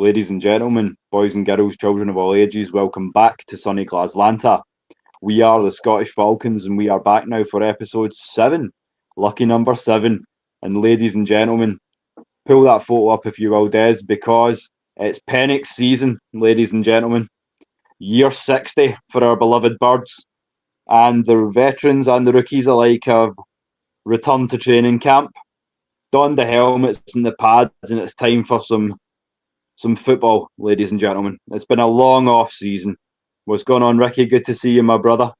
Ladies and gentlemen, boys and girls, children of all ages, welcome back to sunny Glaslanta. We are the Scottish Falcons and we are back now for episode 7. Lucky number 7. And ladies and gentlemen, pull that photo up if you will, Des, because it's Penix season, ladies and gentlemen. Year 60 for our beloved birds. And the veterans and the rookies alike have returned to training camp, donned the helmets and the pads, and it's time for some football, ladies and gentlemen. It's been a long off season. What's going on, Ricky? Good to see you, my brother.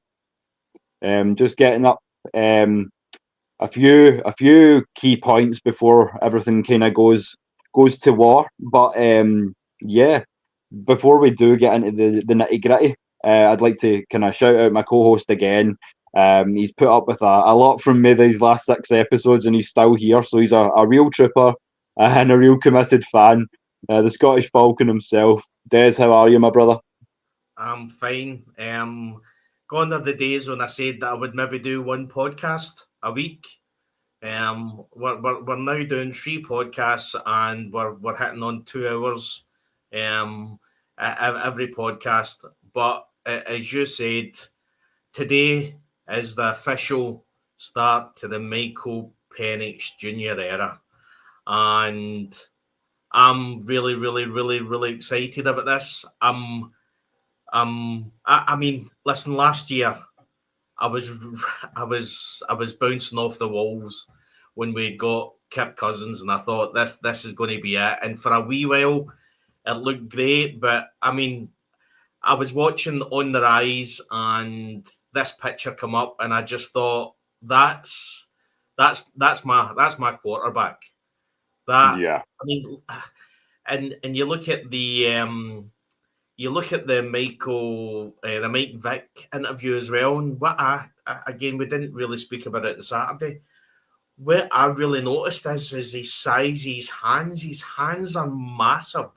Just getting up a few key points before everything kind of goes to war. But yeah, before we do get into the nitty gritty, I'd like to kind of shout out my co-host again. He's put up with a lot from me these last 6 episodes, and he's still here. So he's a real trooper and a real committed fan. The Scottish Falcon himself. Des, how are you, my brother? I'm fine. Gone are the days when I said that I would maybe do one podcast a week. We're now doing 3 podcasts and we're hitting on 2 hours every podcast. But as you said, today is the official start to the Michael Penix Jr. era. And I'm really, really, really, really excited about this. I mean, listen, last year I was bouncing off the walls when we got Kirk Cousins, and I thought this is going to be it. And for a wee while, it looked great, but I mean, I was watching On the Rise, and this picture come up, and I just thought that's my quarterback. Yeah. I mean, and you look at the the Mike Vick interview as well, and again, we didn't really speak about it on Saturday. What I really noticed is his size, his hands. His hands are massive.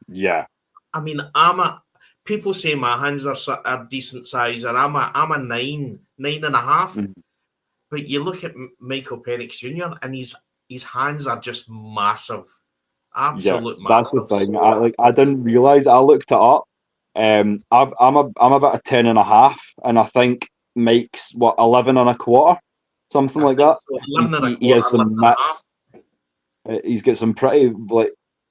Yeah. I mean, people say my hands are decent size, and I'm a 9.5. Mm-hmm. But you look at Michael Penix Jr. and his hands are just massive. Absolute that's massive. the thing. I didn't realise. I looked it up. I'm about a 10.5, and I think Mike's 11.25, something like that. So 11.25, he has some mix. He's got some pretty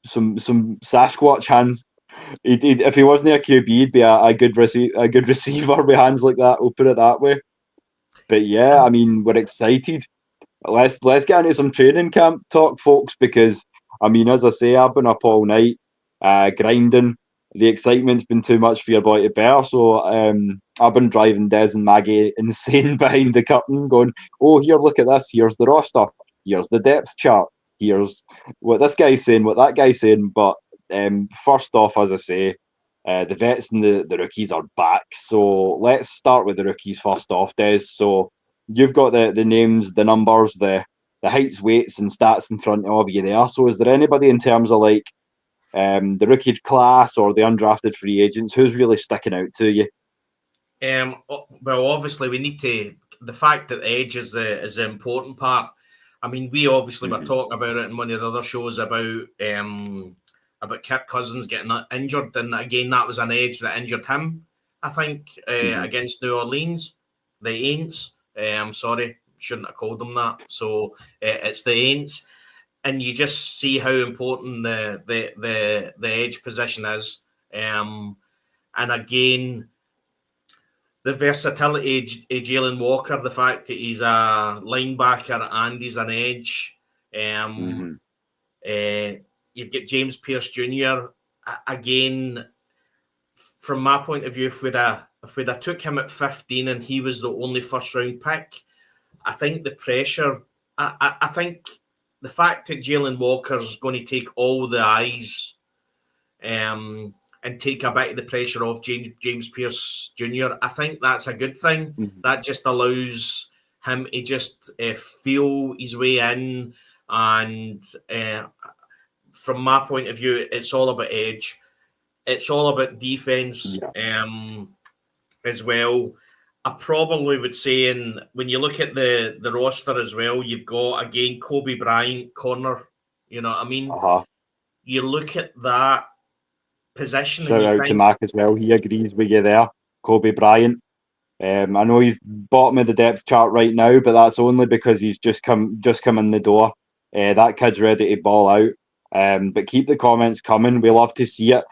some Sasquatch hands. If he wasn't a QB, he'd be a good receiver with hands like that. We'll put it that way. But yeah, I mean, we're excited. Let's get into some training camp talk, folks, because I mean, as I say, I've been up all night grinding. The excitement's been too much for your boy to bear, so I've been driving Des and Maggie insane behind the curtain, going, "Oh, here, look at this. Here's the roster. Here's the depth chart. Here's what this guy's saying, what that guy's saying." But first off, as I say, the vets and the rookies are back. So let's start with the rookies first off, Des. So you've got the names, the numbers, the heights, weights, and stats in front of you there. So is there anybody in terms of like the rookie class or the undrafted free agents who's really sticking out to you? Well, obviously we need to. The fact that edge is the important part. I mean, we obviously were talking about it in one of the other shows about Kirk Cousins getting injured, and again that was an edge that injured him. I think against New Orleans, the Aints. Sorry, shouldn't have called them that. So it's the Aints, and you just see how important the edge position is. And again, the versatility of Jalen Walker, the fact that he's a linebacker and he's an edge. You've got James Pierce Jr. Again, from my point of view, if we'd have took him at 15 and he was the only first round pick, I think the pressure. I think the fact that Jalen Walker's going to take all the eyes, and take a bit of the pressure off James Pierce Jr., I think that's a good thing. That just allows him to just feel his way in. And from my point of view, it's all about edge. It's all about defense as well. I probably would say, when you look at the roster as well, you've got, again, Kobe Bryant, corner. You know what I mean? You look at that, position. Shout And you out to think, Mac as well. He agrees with you there. Kobe Bryant. I know he's bottom of the depth chart right now, but that's only because he's just come in the door. That kid's ready to ball out. But keep the comments coming. We love to see it.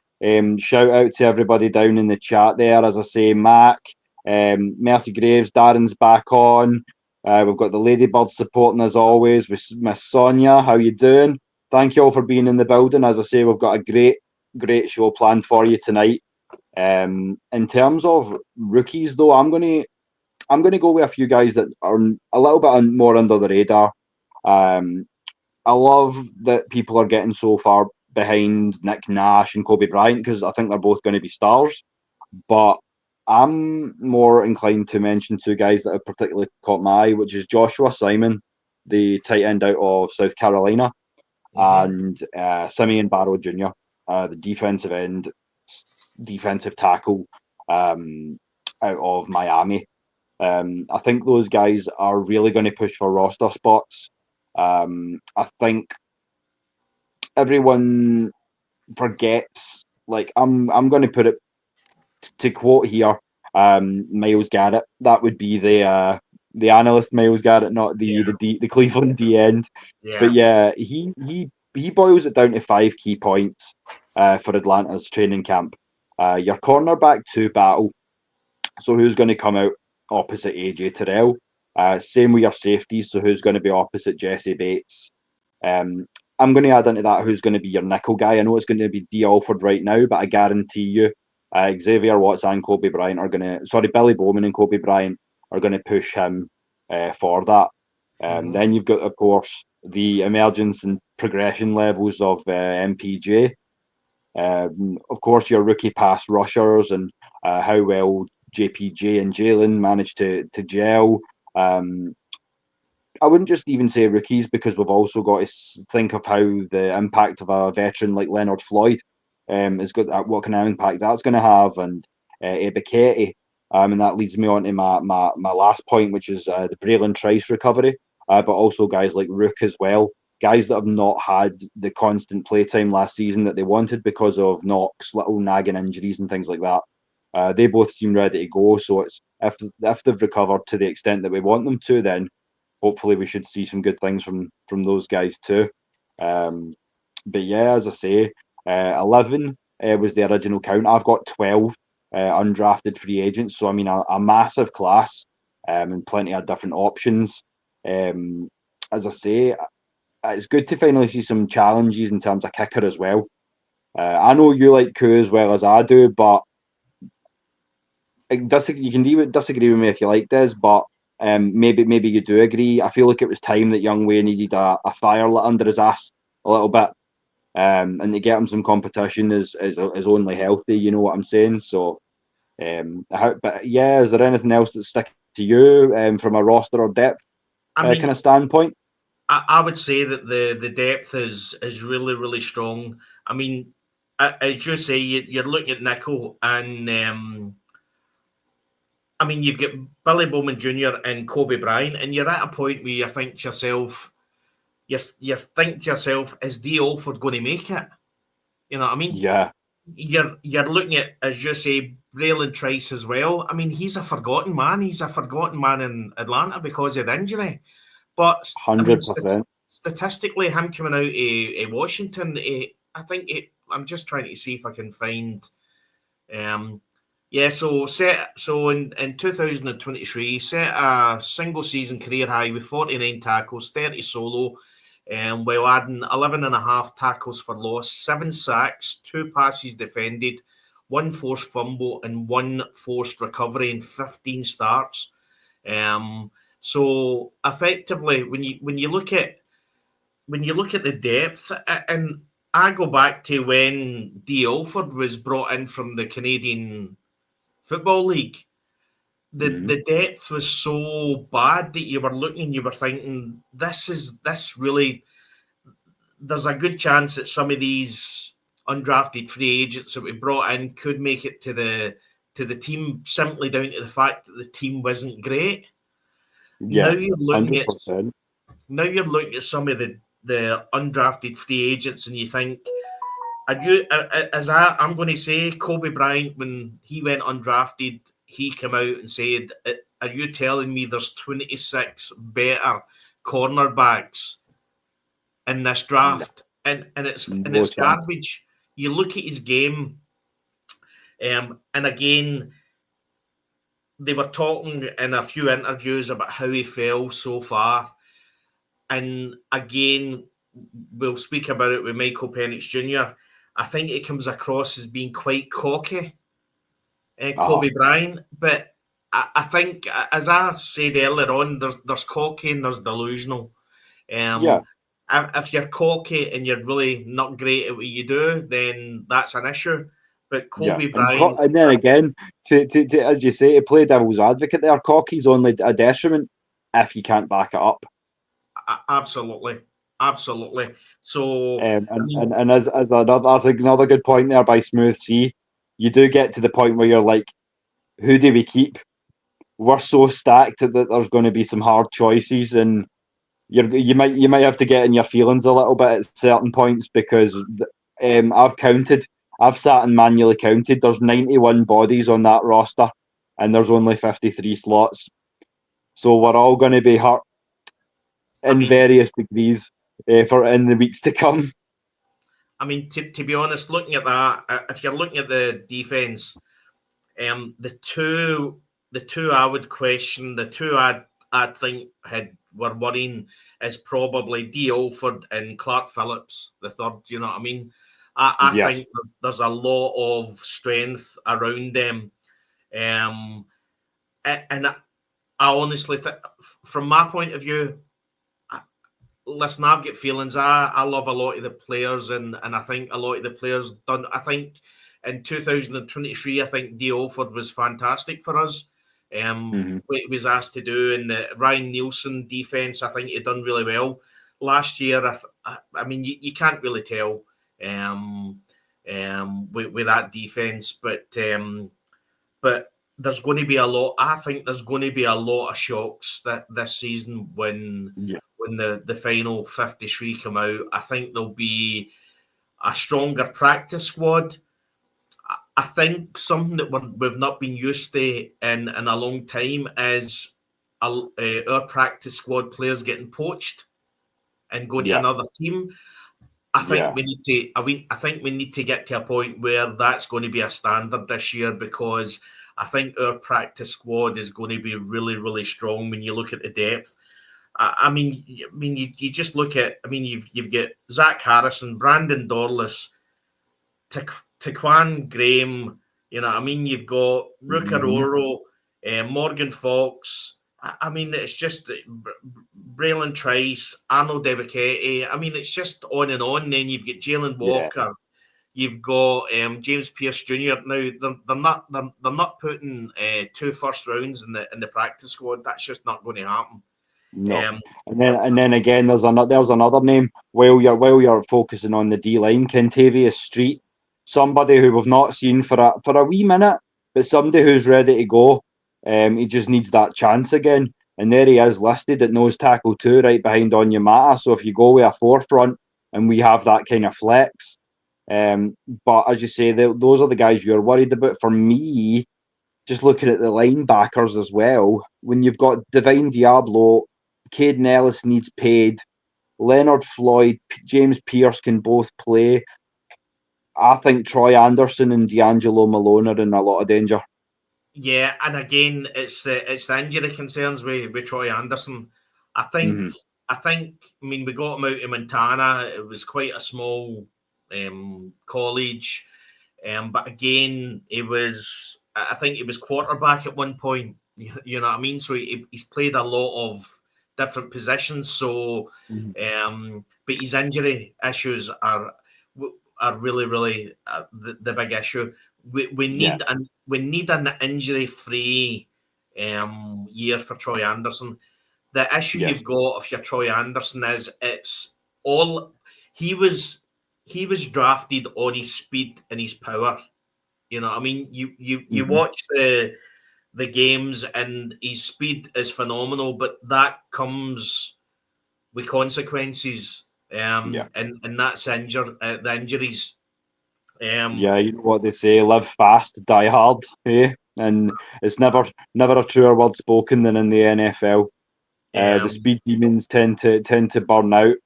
Shout out to everybody down in the chat there. As I say, Mac, Mercy Graves, Darren's back on. We've got the Ladybirds supporting as always with Miss Sonia. How you doing? Thank you all for being in the building. As I say, we've got a great show planned for you tonight. In terms of rookies, though, I'm gonna go with a few guys that are a little bit more under the radar. I love that people are getting so far behind Nick Nash and Kobe Bryant because I think they're both going to be stars. But I'm more inclined to mention two guys that have particularly caught my eye, which is Joshua Simon, the tight end out of South Carolina, and Simeon Barrow Jr., the defensive end, defensive tackle out of Miami. I think those guys are really going to push for roster spots. I think everyone forgets. Like I'm going to put it to quote here, Myles Garrett. That would be the analyst Myles Garrett, not the Cleveland D end. yeah, But yeah, he boils it down to 5 key points for Atlanta's training camp. Your cornerback 2 battle. So who's going to come out opposite AJ Terrell? Same with your safeties. So who's going to be opposite Jesse Bates? I'm going to add into that who's going to be your nickel guy. I know it's going to be D. Alford right now, but I guarantee you, Xavier Watts and Kobe Bryant are going to. Sorry, Billy Bowman and Kobe Bryant are going to push him for that. Then you've got, of course, the emergence and progression levels of MPJ. Of course, your rookie pass rushers and how well JPJ and Jalen managed to gel. I wouldn't just even say rookies because we've also got to think of how the impact of a veteran like Leonard Floyd is good. What kind of impact that's going to have, and Ebiketie. And that leads me on to my last point, which is the Braylon Trice recovery, but also guys like Rook as well. Guys that have not had the constant playtime last season that they wanted because of Knox, little nagging injuries and things like that. They both seem ready to go. So it's if they've recovered to the extent that we want them to, then hopefully we should see some good things from those guys too. But yeah, as I say, 11 was the original count. I've got 12 undrafted free agents. So I mean, a massive class and plenty of different options. As I say, it's good to finally see some challenges in terms of kicker as well. I know you like Koo as well as I do, but you can disagree with me if you like this, but maybe you do agree. I feel like it was time that Young Wei needed a fire lit under his ass a little bit, and to get him some competition is only healthy. You know what I'm saying? So, but yeah, is there anything else that's sticking to you from a roster or depth kind of standpoint? I would say that the depth is really, really strong. I mean, as you say, you're looking at nickel, and I mean, you've got Billy Bowman Jr. and Kobe Bryant, and you're at a point where you think to yourself, is D. Alford going to make it? You know what I mean? Yeah. You're looking at, as you say, Braylon Trice as well. I mean, he's a forgotten man. He's a forgotten man in Atlanta because of the injury. But 100%. Statistically, him coming out of Washington, I'm just trying to see if I can find. So in 2023, set a single season career high with 49 tackles, 30 solo, while adding 11 and a half tackles for loss, 7 sacks, 2 passes defended, 1 forced fumble, and 1 forced recovery in 15 starts. So effectively, when you look at the depth, and I go back to when D. Alford was brought in from the Canadian Football League, the depth was so bad that you were thinking, this really, there's a good chance that some of these undrafted free agents that we brought in could make it to the team simply down to the fact that the team wasn't great. Yeah, now you're looking 100%. at some of the undrafted free agents, and you think I'm going to say Kobe Bryant, when he went undrafted, he came out and said, "Are you telling me there's 26 better cornerbacks in this No, draft?" And no it's chance. garbage. You look at his game, and again, they were talking in a few interviews about how he fell so far. And again, we'll speak about it with Michael Penix Jr. I think it comes across as being quite cocky, Uh-huh. Kobe Bryant. But I think, as I said earlier on, there's cocky and there's delusional. Yeah. If you're cocky and you're really not great at what you do, then that's an issue. But Yeah, Kobe Bryant, and then again, to as you say, to play devil's advocate there, cocky's only a detriment if you can't back it up. absolutely, absolutely. So, I mean, And as another that's another good point there by Smooth C. You do get to the point where you're like, who do we keep? We're so stacked that there's going to be some hard choices, and you might have to get in your feelings a little bit at certain points because I've sat and manually counted. There's 91 bodies on that roster, and there's only 53 slots. So we're all going to be hurt I in mean, various degrees for in the weeks to come. to be honest, looking at that, if you're looking at the defense, the two I would question, the two I'd think were worrying is probably D. Alford and Clark Phillips, the third. You know what I mean? I Yes. think there's a lot of strength around them, and I honestly think, from my point of view, listen, I've got feelings. I love a lot of the players, and I think a lot of the players done. I think in 2023, I think D. Alford was fantastic for us. Mm-hmm. What he was asked to do, and the Ryan Nielsen defense, I think he done really well last year. I mean, you can't really tell with that defense, but there's going to be a lot. I think there's going to be a lot of shocks that this season Yeah. when the final 53 come out. I think there'll be a stronger practice squad. I think something that we've not been used to in a long time is our practice squad players getting poached and going to Yeah. another team. I think Yeah. we need to. I think we need to get to a point where that's going to be a standard this year, because I think our practice squad is going to be really, really strong when you look at the depth. You just look at. I mean, you've got Zach Harrison, Brandon Dorless, Taquan Graham. You know, I mean, you've got Mm-hmm. Ruccaroro, Morgan Fox. I mean, it's just Braylon Trice, Arnold Debucchetti. I mean, it's just on and on. Then you've got Jalen Yeah. Walker. You've got James Pierce Jr. Now they're not putting 2 first rounds in the practice squad. That's just not going to happen. No. Um, And then again, there's another name. While you're focusing on the D line, Kentavious Street, somebody who we've not seen for a wee minute, but somebody who's ready to go. He just needs that chance again, and there he is listed at nose tackle 2, right behind Onyemata. So if you go with a forefront, and we have that kind of flex, but as you say, those are the guys you're worried about. For me, just looking at the linebackers as well, when you've got Divine Diablo, Caden Ellis needs paid, Leonard Floyd, James Pierce can both play. I think Troy Anderson and D'Angelo Malone are in a lot of danger. Yeah, and again, it's the injury concerns with Troy Anderson. I think Mm-hmm. I mean, we got him out in Montana. It was quite a small college, but again, I think he was quarterback at one point. You know what I mean? So he's played a lot of different positions. So, Mm-hmm. but his injury issues are really, really the big issue. We Yeah, need an injury free year for Troy Anderson. The issue yes. you've got if you're Troy Anderson is it's all he was drafted on his speed and his power. You know, I mean, you Mm-hmm. watch the games and his speed is phenomenal, but that comes with consequences. Yeah, And that's the injuries. Yeah, you know what they say: live fast, die hard. Eh? And it's never a truer word spoken than in the NFL. The speed demons tend to burn out.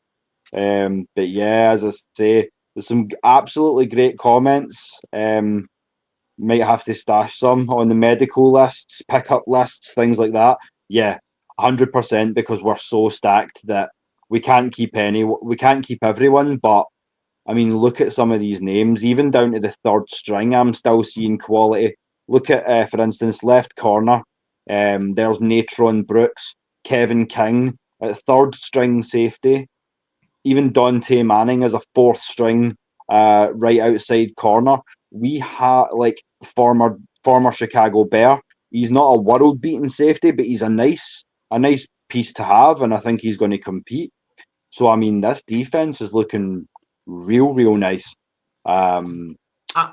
But yeah, as I say, there's some absolutely great comments. Might have to stash some on the medical lists, pickup lists, things like that. Yeah, 100%, because we're so stacked that we can't keep everyone. But I mean, look at some of these names, even down to the third string. I'm still seeing quality. Look at, for instance, left corner. There's Natron Brooks, Kevin King at third string safety. Even Dante Manning as a fourth string, right outside corner. We have like former Chicago Bear. He's not a world beating safety, but he's a nice piece to have, and I think he's going to compete. So I mean, this defense is looking real nice. I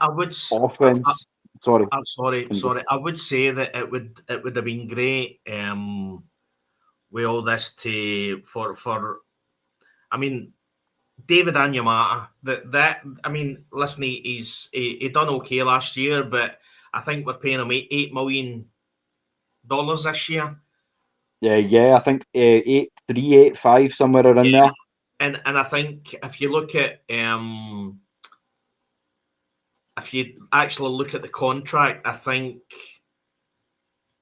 would Offense. Sorry. I'm sorry. I would say that it would have been great with all this for I mean, David Anyamata, that I mean, listen, he done okay last year, but I think we're paying him $8 million this year. Yeah, I think 8.385 somewhere around there. And I think if you look at if you actually look at the contract, I think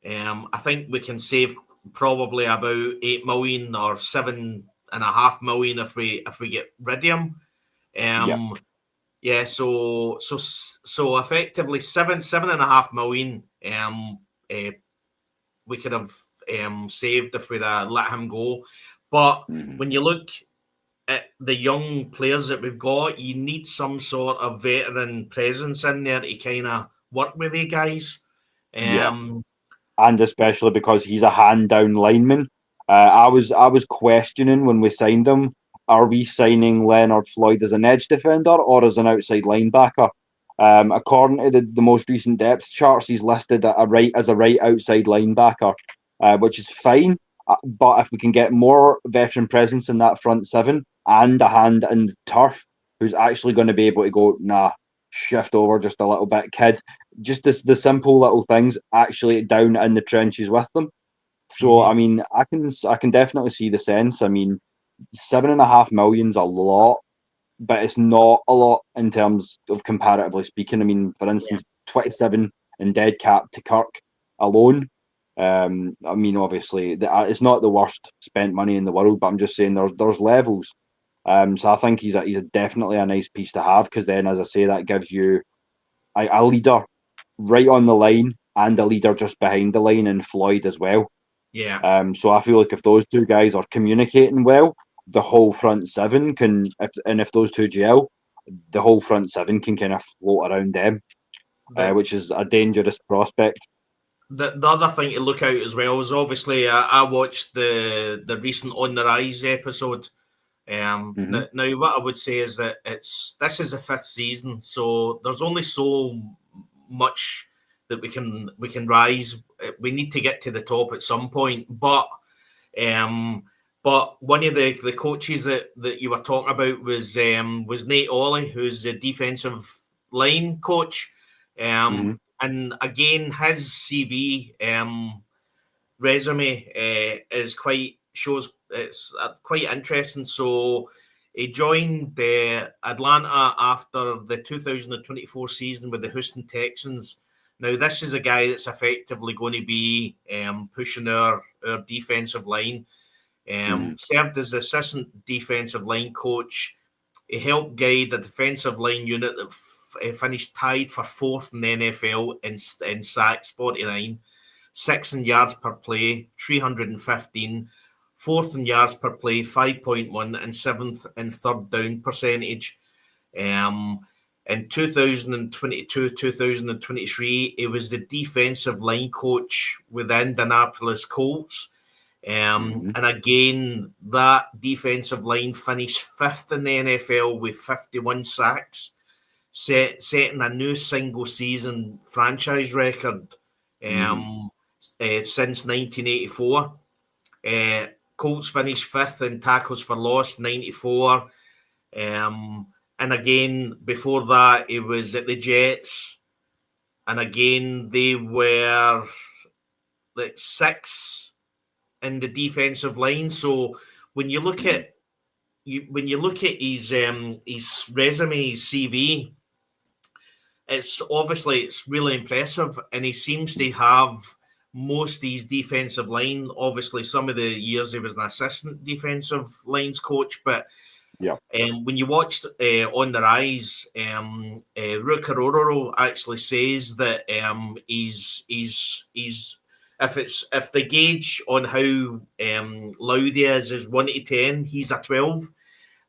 we can save probably about 8 million or 7.5 million if we get rid of him. Yeah, so effectively 7.5 million we could have saved if we'd let him go. But when you look at the young players that we've got, you need some sort of veteran presence in there to kind of work with the guys. And especially because he's a hand-down lineman. I was questioning when we signed him, are we signing Leonard Floyd as an edge defender or as an outside linebacker? According to the most recent depth charts, he's listed as a right outside linebacker, which is fine. But if we can get more veteran presence in that front seven and a hand in the turf who's actually going to be able to go, shift over just a little bit, kid. Just the simple little things actually down in the trenches with them. So I mean, I can definitely see the sense. I mean, 7.5 million's a lot, but it's not a lot in terms of comparatively speaking. I mean, for instance, 27 in dead cap to Kirk alone. I mean, obviously, it's not the worst spent money in the world, but I'm just saying there's levels. So I think he's definitely a nice piece to have, because then, as I say, that gives you a leader right on the line and a leader just behind the line in Floyd as well. Yeah. So I feel like if those two guys are communicating well, the whole front seven can, if those two gel, the whole front seven can kind of float around them, which is a dangerous prospect. The other thing to look out as well is obviously I watched the recent On the Rise episode. Now what I would say is that this is the 5th season, so there's only so much that we can rise. We need to get to the top at some point, but one of the coaches that you were talking about was Nate Ollie, who's the defensive line coach. And again, his CV resume shows it's quite interesting. So he joined Atlanta after the 2024 season with the Houston Texans. Now, this is a guy that's effectively going to be pushing our defensive line. Served as the assistant defensive line coach. He helped guide the defensive line unit that finished tied for 4th in the NFL in sacks, 49, 6th in yards per play, 315, 4th in yards per play, 5.1, and 7th in third down percentage. In 2022-2023, he was the defensive line coach with the Indianapolis Colts. And again, that defensive line finished 5th in the NFL with 51 sacks, setting a new single season franchise record since 1984. Colts finished 5th in tackles for loss, 94. And And again, before that, he was at the Jets. And again, they were like 6 in the defensive line. So when you look at his resume, his CV, it's really impressive, and he seems to have most of his defensive line. Obviously, some of the years he was an assistant defensive lines coach, but Yeah. when you watched On the Rise, Rukarororo actually says that he's if the gauge on how loud he is 1 to 10, he's a 12,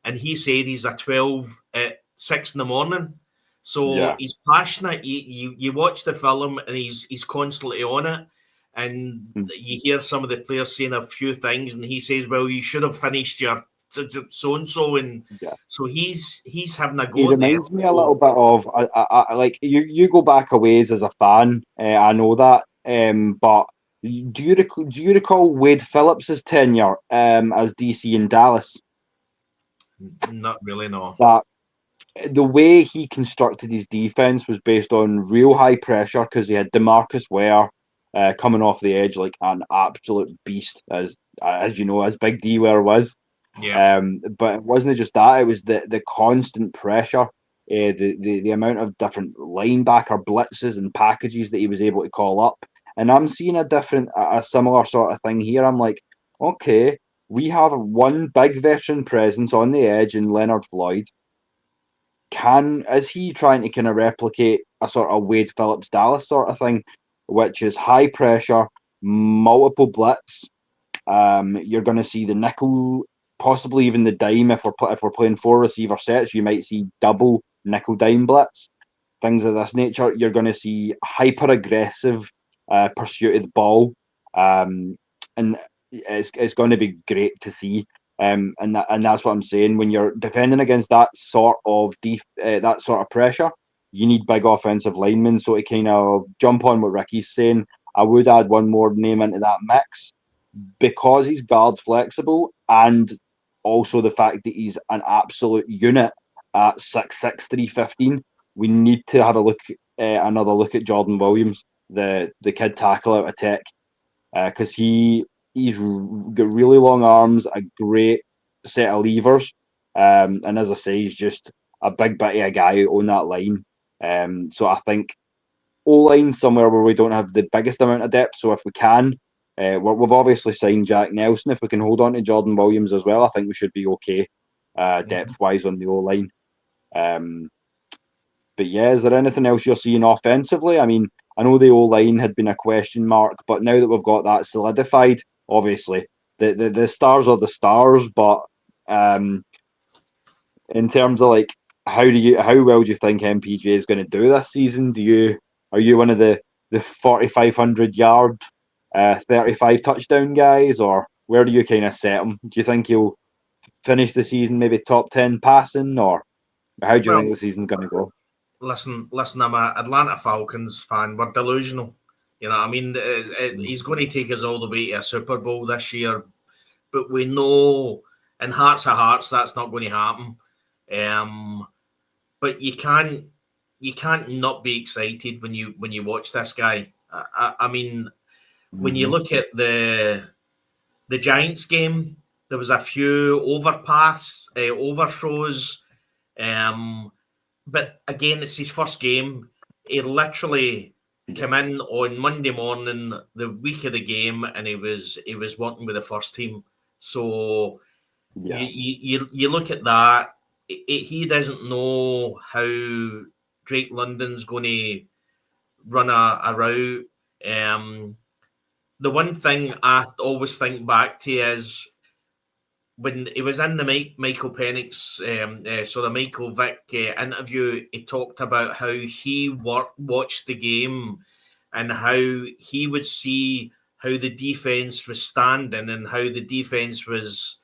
and he said he's a 12 at 6 in the morning. So he's passionate. You watch the film, and he's constantly on it, and you hear some of the players saying a few things, and he says, "Well, you should have finished your so and so," and so he's having a go. He reminds me a little bit of like you go back a ways as a fan. I know that, but do you recall Wade Phillips's tenure as DC in Dallas? Not really, no. That the way he constructed his defense was based on real high pressure, because he had DeMarcus Ware coming off the edge like an absolute beast, as you know, as Big D Ware was. Yeah. But it wasn't just that; it was the constant pressure, the amount of different linebacker blitzes and packages that he was able to call up. And I'm seeing a similar sort of thing here. I'm like, okay, we have one big veteran presence on the edge in Leonard Floyd. Is he trying to kind of replicate a sort of Wade Phillips Dallas sort of thing, which is high pressure, multiple blitz? You're going to see the nickel, possibly even the dime. If we're playing 4 receiver sets, you might see double nickel dime blitz, things of this nature. You're going to see hyper aggressive pursuit of the ball, and it's going to be great to see. And that's what I'm saying. When you're defending against that sort of pressure, you need big offensive linemen. So to kind of jump on what Ricky's saying, I would add one more name into that mix, because he's guard flexible, and also the fact that he's an absolute unit at 6'6", 315. We need to have another look at Jordan Williams, the kid tackle out of Tech, because he's got really long arms, a great set of levers, and as I say, he's just a big bitty a guy on that line. So I think O-line somewhere where we don't have the biggest amount of depth. So if we can, we've obviously signed Jack Nelson. If we can hold on to Jordan Williams as well, I think we should be okay depth-wise on the O-line. But yeah, is there anything else you're seeing offensively? I mean, I know the O-line had been a question mark, but now that we've got that solidified, obviously the stars are the stars. But in terms of like how well do you think MPJ is going to do this season? Are you one of the 4,500 yard, 35 touchdown guys, or where do you kind of set him? Do you think he'll finish the season maybe top 10 passing, or how do you think the season's going to go? Listen, I'm an Atlanta Falcons fan. We're delusional. You know what I mean? He's going to take us all the way to a Super Bowl this year, but we know in hearts of hearts that's not going to happen. But you can't not be excited when you watch this guy. I mean, when you look at the Giants game, there was a few overthrows. But again, it's his first game. He literally came in on Monday morning, the week of the game, and he was working with the first team. So you look at that. He doesn't know how Drake London's going to run a route. The one thing I always think back to is when he was in the Michael Penix, the Michael Vick interview, he talked about how he watched the game and how he would see how the defense was standing and how the defense was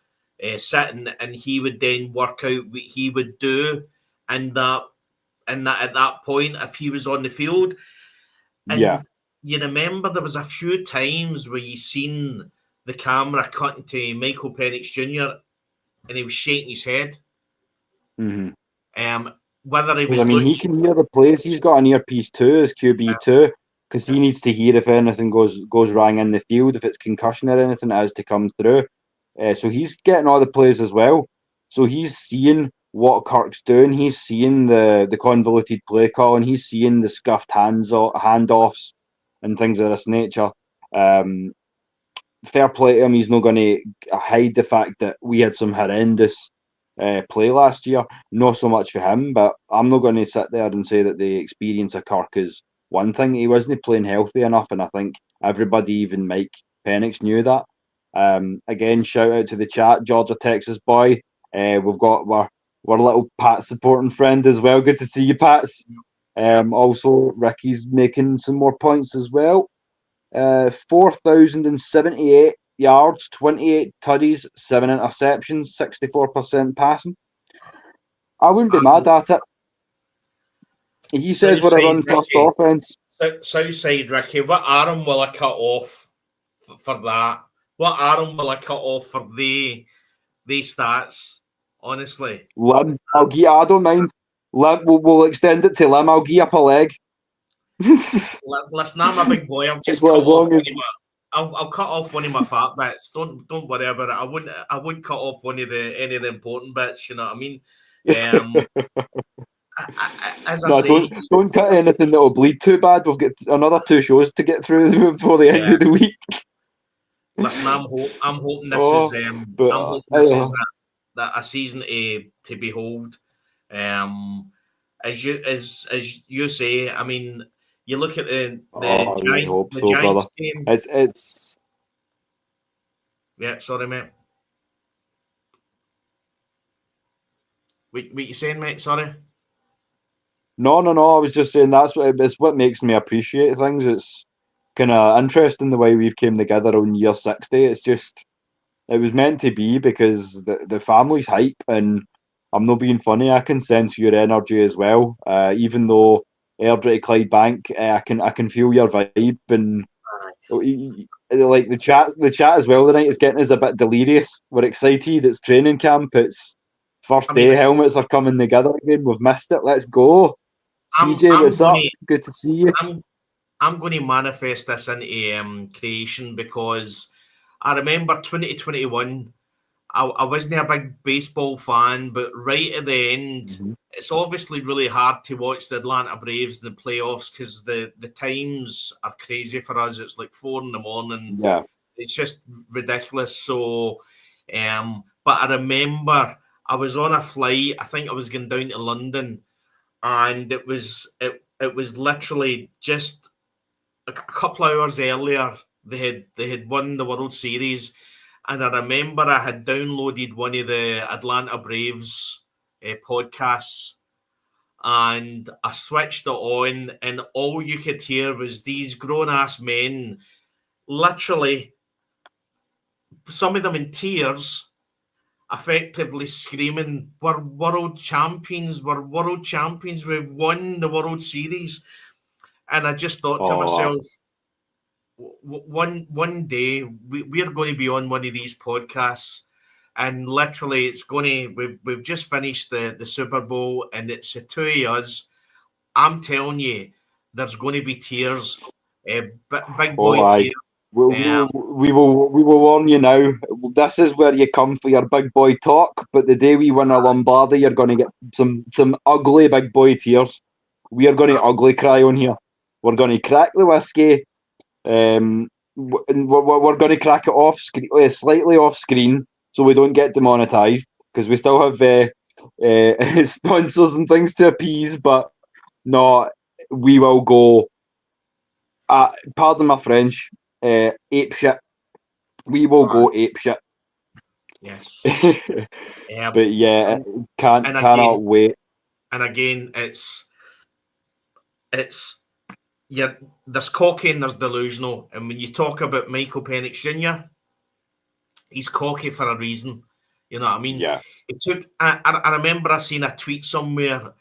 sitting, and he would then work out what he would do at that point if he was on the field. And you remember there was a few times where you seen the camera cutting to Michael Penix Jr. and he was shaking his head. Mm-hmm. Whether he was I mean, he can hear the plays. He's got an earpiece too, as QB2, because he needs to hear if anything goes wrong in the field, if it's concussion or anything that has to come through. So he's getting all the plays as well. So he's seeing what Kirk's doing. He's seeing the convoluted play call, and he's seeing the scuffed handoffs and things of this nature. Fair play to him. He's not going to hide the fact that we had some horrendous play last year. Not so much for him, but I'm not going to sit there and say that the experience of Kirk is one thing. He wasn't playing healthy enough, and I think everybody, even Mike Penix, knew that. Again, shout out to the chat, Georgia, Texas boy. We've got our little Pat supporting friend as well. Good to see you, Pats. Also, Ricky's making some more points as well. 4,078 yards, 28 tutties, 7 interceptions, 64% passing. I wouldn't be mad at it. He says we're a run-first offense. Southside Ricky, what arm will I cut off for that? What arm will I cut off for the stats? Honestly, limb. I don't mind. Limb. We'll extend it to limb. I'll give up a leg. Listen, I'm a big boy. I'll just cut off I'll cut off one of my fat bits. Don't worry about it. I wouldn't cut off any of the important bits. You know what I mean? Don't cut anything that will bleed too bad. We've got another 2 shows to get through before the end of the week. Listen, I'm hoping this is a season to behold. As you say, I mean, you look at the Giants game. It's yeah. Sorry, mate. What you saying, mate? Sorry. No. I was just saying it's what makes me appreciate things. It's kind of interesting the way we've came together on year 60. It's just, it was meant to be, because the family's hype, and I'm not being funny. I can sense your energy as well. Even though Airdrie to Clydebank, I can feel your vibe, and like the chat as well tonight is getting us a bit delirious. We're excited. It's training camp. It's first day. Helmets are coming together again. We've missed it. Let's go. CJ, what's up? Good to see you. I'm going to manifest this into creation, because I remember 2021. I wasn't a big baseball fan, but right at the end, it's obviously really hard to watch the Atlanta Braves in the playoffs, because the times are crazy for us. It's like 4 a.m. Yeah, it's just ridiculous. So, but I remember I was on a flight. I think I was going down to London, and it was literally just a couple of hours earlier. They had won the World Series. And I remember I had downloaded one of the Atlanta Braves podcasts, and I switched it on, and all you could hear was these grown-ass men, literally, some of them in tears, effectively screaming, "We're world champions, we're world champions, we've won the World Series." And I just thought to myself, one day we're going to be on one of these podcasts, and literally it's going to, we've just finished the Super Bowl, and it's the two of us. I'm telling you, there's going to be tears, big boy tears. We will warn you now. This is where you come for your big boy talk, but the day we win a Lombardi, you're going to get some ugly big boy tears. We are going to ugly cry on here. We're going to crack the whiskey. We're going to crack it off slightly off screen, so we don't get demonetized, because we still have sponsors and things to appease. But no, we will go. Pardon my French. Ape shit. We will go ape shit. Yes. But yeah, cannot wait. And again, it's there's cocky and there's delusional. And when you talk about Michael Penix Jr., he's cocky for a reason. You know what I mean? Yeah. It took. I remember I seen a tweet somewhere.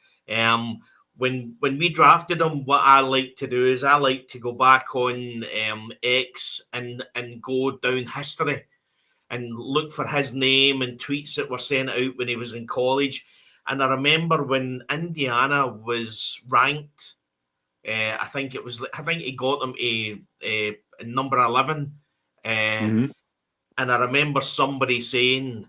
When we drafted him, what I like to do is I like to go back on X and go down history and look for his name and tweets that were sent out when he was in college. And I remember when Indiana was ranked, I think he got them a number 11. And I remember somebody saying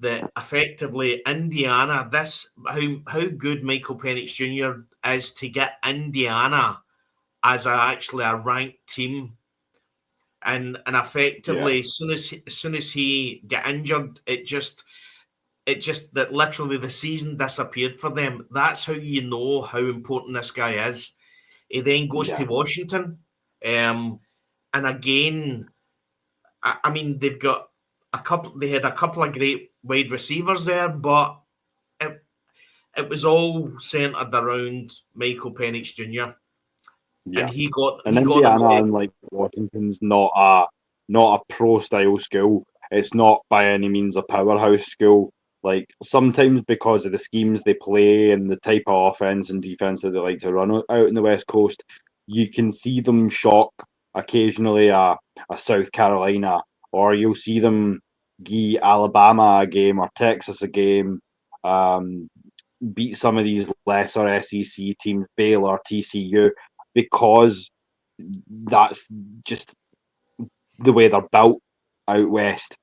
that effectively Indiana, how good Michael Penix Jr. is to get Indiana as actually a ranked team. And effectively, as soon as he got injured, it just that literally the season disappeared for them. That's how you know how important this guy is. He then goes to Washington, and again, I mean, they've got they had a couple of great wide receivers there, but it was all centered around Michael Penix Jr. Yeah, and he got Indiana, unlike Washington's, not a pro style school. It's not by any means a powerhouse school. Like sometimes because of the schemes they play and the type of offense and defense that they like to run out in the West Coast, you can see them shock occasionally a South Carolina, or you'll see them give Alabama a game or Texas a game, beat some of these lesser SEC teams, Baylor, TCU, because that's just the way they're built out west.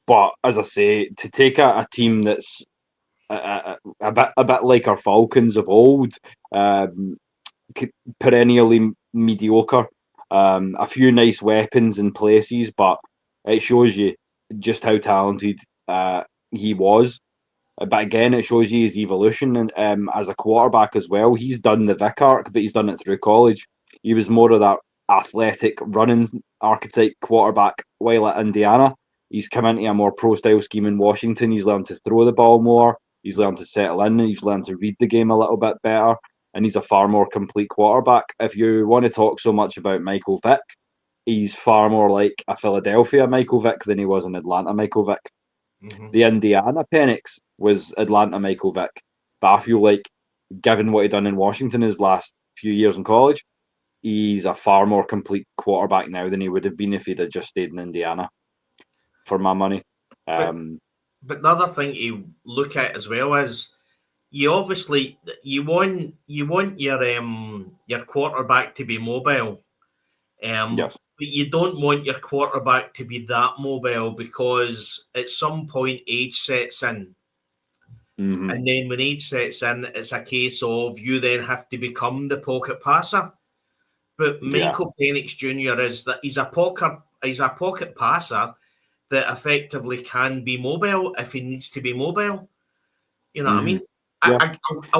But as I say, to take a team that's a bit like our Falcons of old, perennially mediocre, a few nice weapons in places, but it shows you just how talented he was. But again, it shows you his evolution and as a quarterback as well. He's done the Vic arc, but he's done it through college. He was more of that athletic running archetype quarterback while at Indiana. He's come into a more pro-style scheme in Washington. He's learned to throw the ball more. He's learned to settle in. He's learned to read the game a little bit better. And he's a far more complete quarterback. If you want to talk so much about Michael Vick, he's far more like a Philadelphia Michael Vick than he was an Atlanta Michael Vick. The Indiana Penix was Atlanta Michael Vick. But I feel like, given what he done in Washington his last few years in college, he's a far more complete quarterback now than he would have been if he'd have just stayed in Indiana, for my money. But the other thing you look at as well is you obviously you want your quarterback to be mobile. Yes. But you don't want your quarterback to be that mobile because at some point age sets in. And then when age sets in, it's a case of you then have to become the pocket passer. But Michael Penix Jr. is that he's a pocket passer that effectively can be mobile if he needs to be mobile. You know what I mean? I'll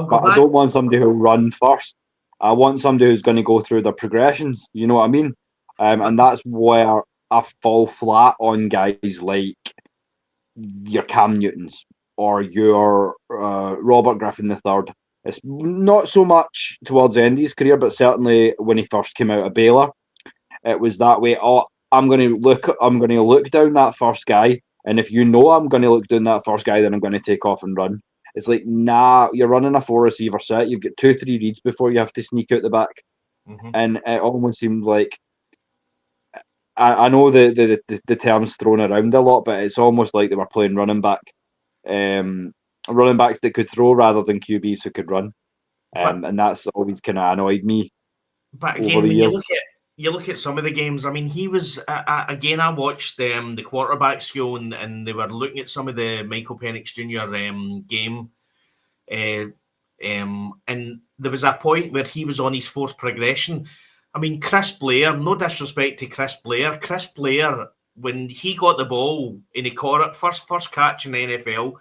go back. I don't want somebody who'll run first. I want somebody who's going to go through the progressions. You know what I mean? And that's where I fall flat on guys like your Cam Newtons or your Robert Griffin III. It's not so much towards the end of his career, but certainly when he first came out of Baylor, it was that way. Oh, I'm going to look down that first guy, and if you know I'm going to look down that first guy, then I'm going to take off and run. It's like, nah, you're running a 4-receiver set. You've got 2-3 reads before you have to sneak out the back, and it almost seems like. I know the term's thrown around a lot, but it's almost like they were playing running backs that could throw rather than QBs who could run, and that's always kind of annoyed me. But again, when you look at some of the games, I mean, he was again. I watched the quarterback school, and they were looking at some of the Michael Penix Jr. Game, and there was a point where he was on his fourth progression. I mean, Chris Blair, no disrespect to Chris Blair. Chris Blair, when he got the ball and he caught it, first catch in the NFL,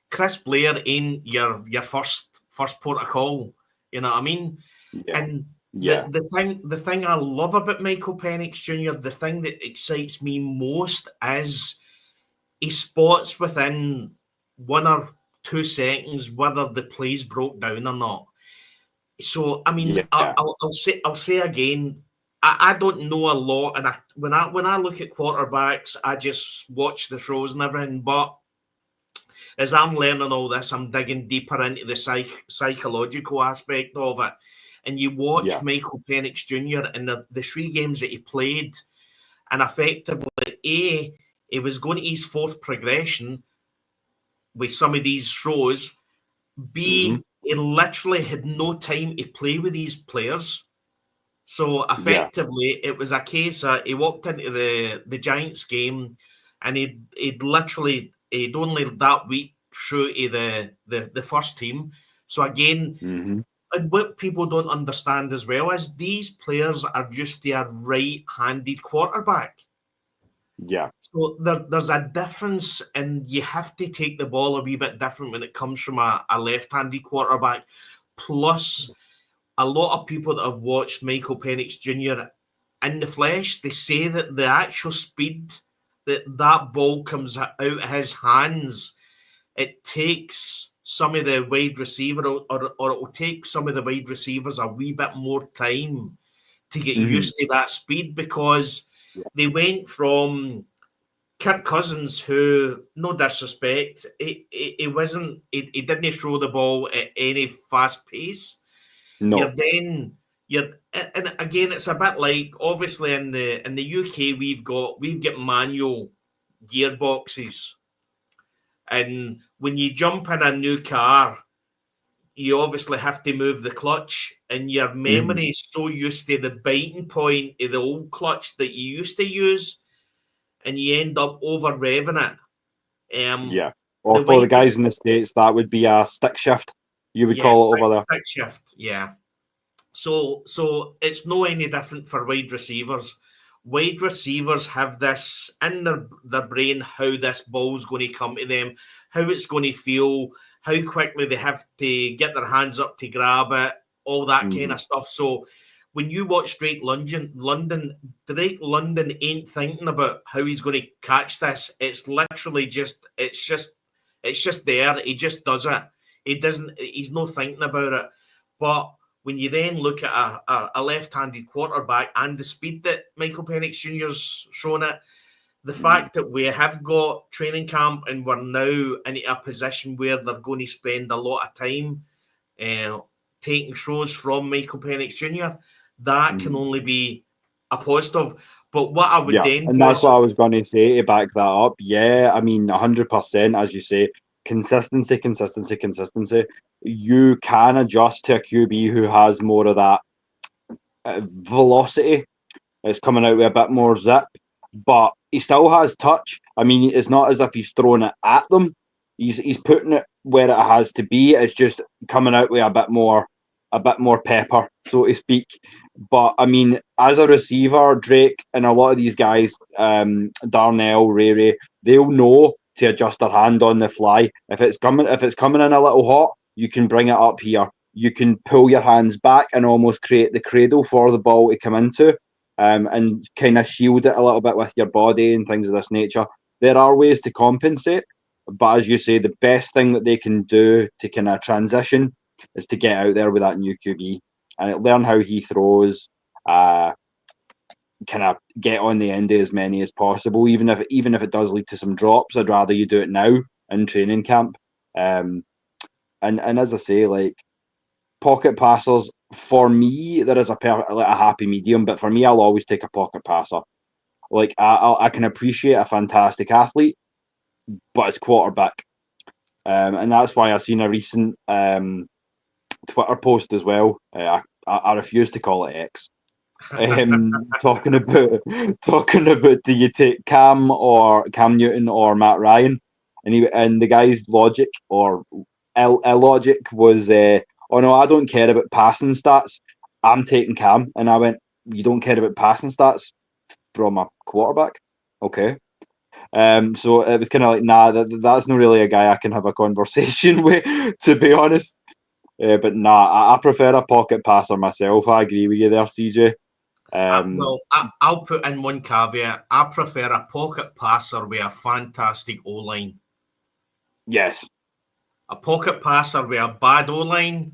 Chris Blair ain't your first protocol. You know what I mean? And the thing I love about Michael Penix Jr., the thing that excites me most is he spots within 1 or 2 seconds whether the play's broke down or not. So I mean, I'll say again, I don't know a lot, and when I look at quarterbacks, I just watch the throws and everything. But as I'm learning all this, I'm digging deeper into the psychological aspect of it. And you watch Michael Penix Jr. in the 3 games that he played, and effectively, he was going to his fourth progression, with some of these throws. B, he literally had no time to play with these players. So effectively, it was a case of he walked into the Giants game, and he'd only that week through to the first team. So again, and what people don't understand as well is these players are used to a right-handed quarterback. Yeah. So there's a difference, and you have to take the ball a wee bit different when it comes from a left-handed quarterback. Plus, a lot of people that have watched Michael Penix Jr. in the flesh, they say that the actual speed that ball comes out of his hands, it takes some of the wide receiver, or it will take some of the wide receivers a wee bit more time to get used to that speed, because they went from Kirk Cousins, who, no disrespect, he didn't throw the ball at any fast pace. No. And again, it's a bit like, obviously in the UK we've got manual gearboxes, and when you jump in a new car, you obviously have to move the clutch, and your memory is so used to the biting point of the old clutch that you used to use, and you end up over revving it. Or for the guys in the States, that would be a stick shift. You would call it over there. Stick shift, yeah. So it's no any different for wide receivers. Wide receivers have this in their brain, how this ball's going to come to them, how it's going to feel, how quickly they have to get their hands up to grab it, all that kind of stuff. So when you watch Drake London ain't thinking about how he's going to catch this. It's literally it's just there. He just does it. He's not thinking about it. But when you then look at a left-handed quarterback and the speed that Michael Penix Jr.'s shown it, the fact that we have got training camp and we're now in a position where they're going to spend a lot of time taking throws from Michael Penix Jr., that can only be a positive. But what I would then and that's what I was going to say to back that up. Yeah, I mean, 100%, as you say, consistency. You can adjust to a QB who has more of that velocity. It's coming out with a bit more zip, but he still has touch. I mean, it's not as if he's throwing it at them. He's putting it where it has to be. It's just coming out with a bit more pepper, so to speak. But I mean, as a receiver, Drake and a lot of these guys, Darnell, Ray, they'll know to adjust their hand on the fly. If it's coming in a little hot, you can bring it up here. You can pull your hands back and almost create the cradle for the ball to come into, and kind of shield it a little bit with your body and things of this nature. There are ways to compensate, but as you say, the best thing that they can do to kind of transition is to get out there with that new QB and learn how he throws, kind of get on the end of as many as possible, even if it does lead to some drops. I'd rather you do it now in training camp. And as I say, like, pocket passers, for me, there is a happy medium, but for me, I'll always take a pocket passer. Like, I can appreciate a fantastic athlete, but it's quarterback. And that's why I've seen a recent Twitter post as well. I refuse to call it X. Talking about do you take Cam Newton or Matt Ryan, and the guy's logic or illogic was, oh no, I don't care about passing stats, I'm taking Cam. And I went, you don't care about passing stats from a quarterback? Okay. So it was kind of like, nah, that's not really a guy I can have a conversation with, to be honest. But nah, I prefer a pocket passer myself. I agree with you there, CJ. I'll put in one caveat. I prefer a pocket passer with a fantastic O-line. Yes. A pocket passer with a bad O-line,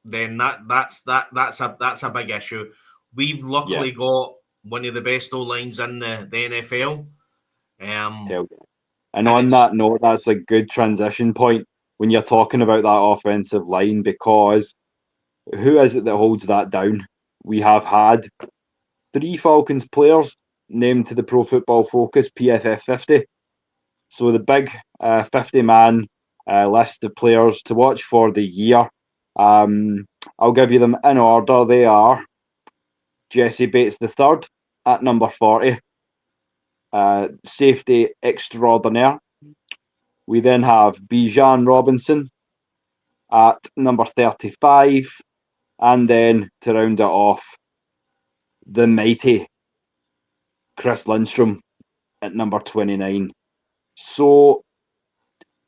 then that's a big issue. We've luckily got one of the best O-lines in the NFL. And on that note, that's a good transition point when you're talking about that offensive line, because who is it that holds that down? We have had 3 Falcons players named to the Pro Football Focus PFF 50. So the big 50-man list of players to watch for the year. I'll give you them in order. They are Jesse Bates III at number 40, safety extraordinaire. We then have Bijan Robinson at number 35, and then to round it off, the mighty Chris Lindstrom at number 29. So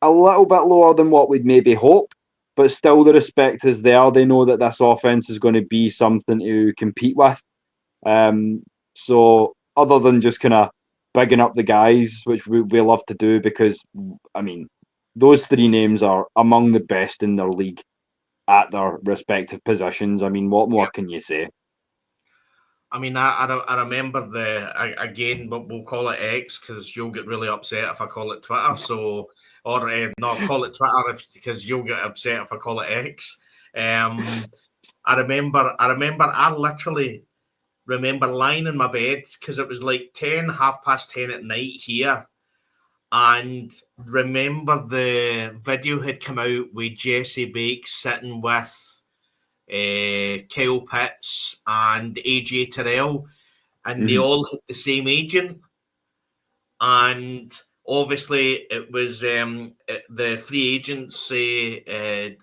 a little bit lower than what we'd maybe hope, but still the respect is there. They know that this offense is going to be something to compete with. So other than just kind of bigging up the guys, which we love to do, because, I mean, those three names are among the best in their league at their respective positions. I mean, what more can you say? I mean, I remember again, but we'll call it X because you'll get really upset if I call it Twitter. So, or not call it Twitter because you'll get upset if I call it X. I literally remember lying in my bed because it was like 10:30 at night here. And remember the video had come out with Jesse Bates sitting with Kyle Pitts and AJ Terrell, and they all had the same agent. And obviously it was the free agency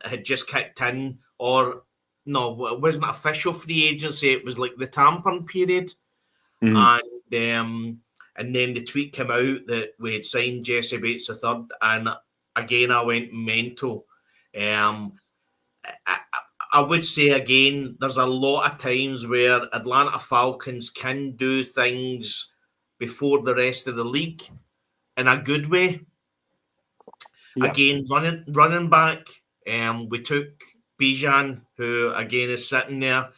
had just kicked in, or no, it wasn't official free agency. It was like the tampering period. And then the tweet came out that we had signed Jesse Bates III, and again I went mental. I would say again, there's a lot of times where Atlanta Falcons can do things before the rest of the league in a good way. Yeah. Again, running back, we took Bijan, who again is sitting there.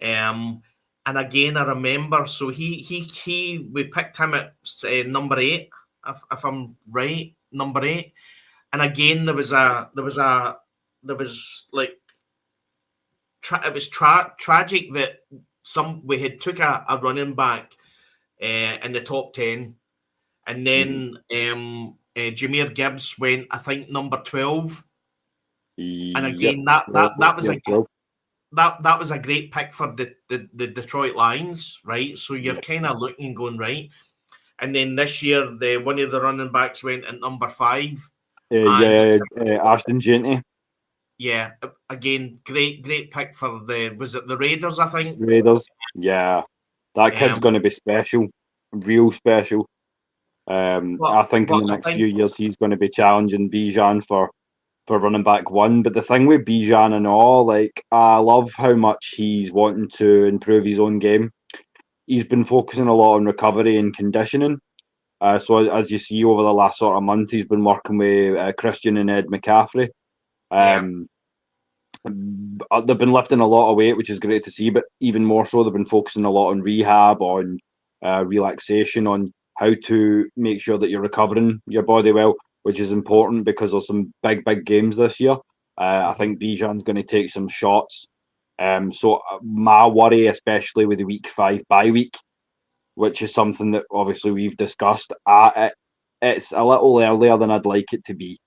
And again, I remember, so we picked him at number 8, if I'm right, number 8. And again, it was tragic that we had took a running back in the top 10, and then Jahmyr Gibbs went, I think, number 12. And again, that was a great pick for the Detroit Lions, right? So you're kind of looking and going, right. And then this year, one of the running backs went at number 5. Ashton Jeanty. Yeah, again, great pick for was it the Raiders, I think? Raiders, yeah. That kid's going to be special, real special. I think in the next few years, he's going to be challenging Bijan for running back 1. But the thing with Bijan and all, like, I love how much he's wanting to improve his own game. He's been focusing a lot on recovery and conditioning. So as you see over the last sort of month, he's been working with Christian and Ed McCaffrey. They've been lifting a lot of weight, which is great to see, but even more so, they've been focusing a lot on rehab, on relaxation, on how to make sure that you're recovering your body well, which is important because there's some big games this year. I think Bijan's going to take some shots. So my worry, especially with the week 5 bye week, which is something that obviously we've discussed, it's a little earlier than I'd like it to be.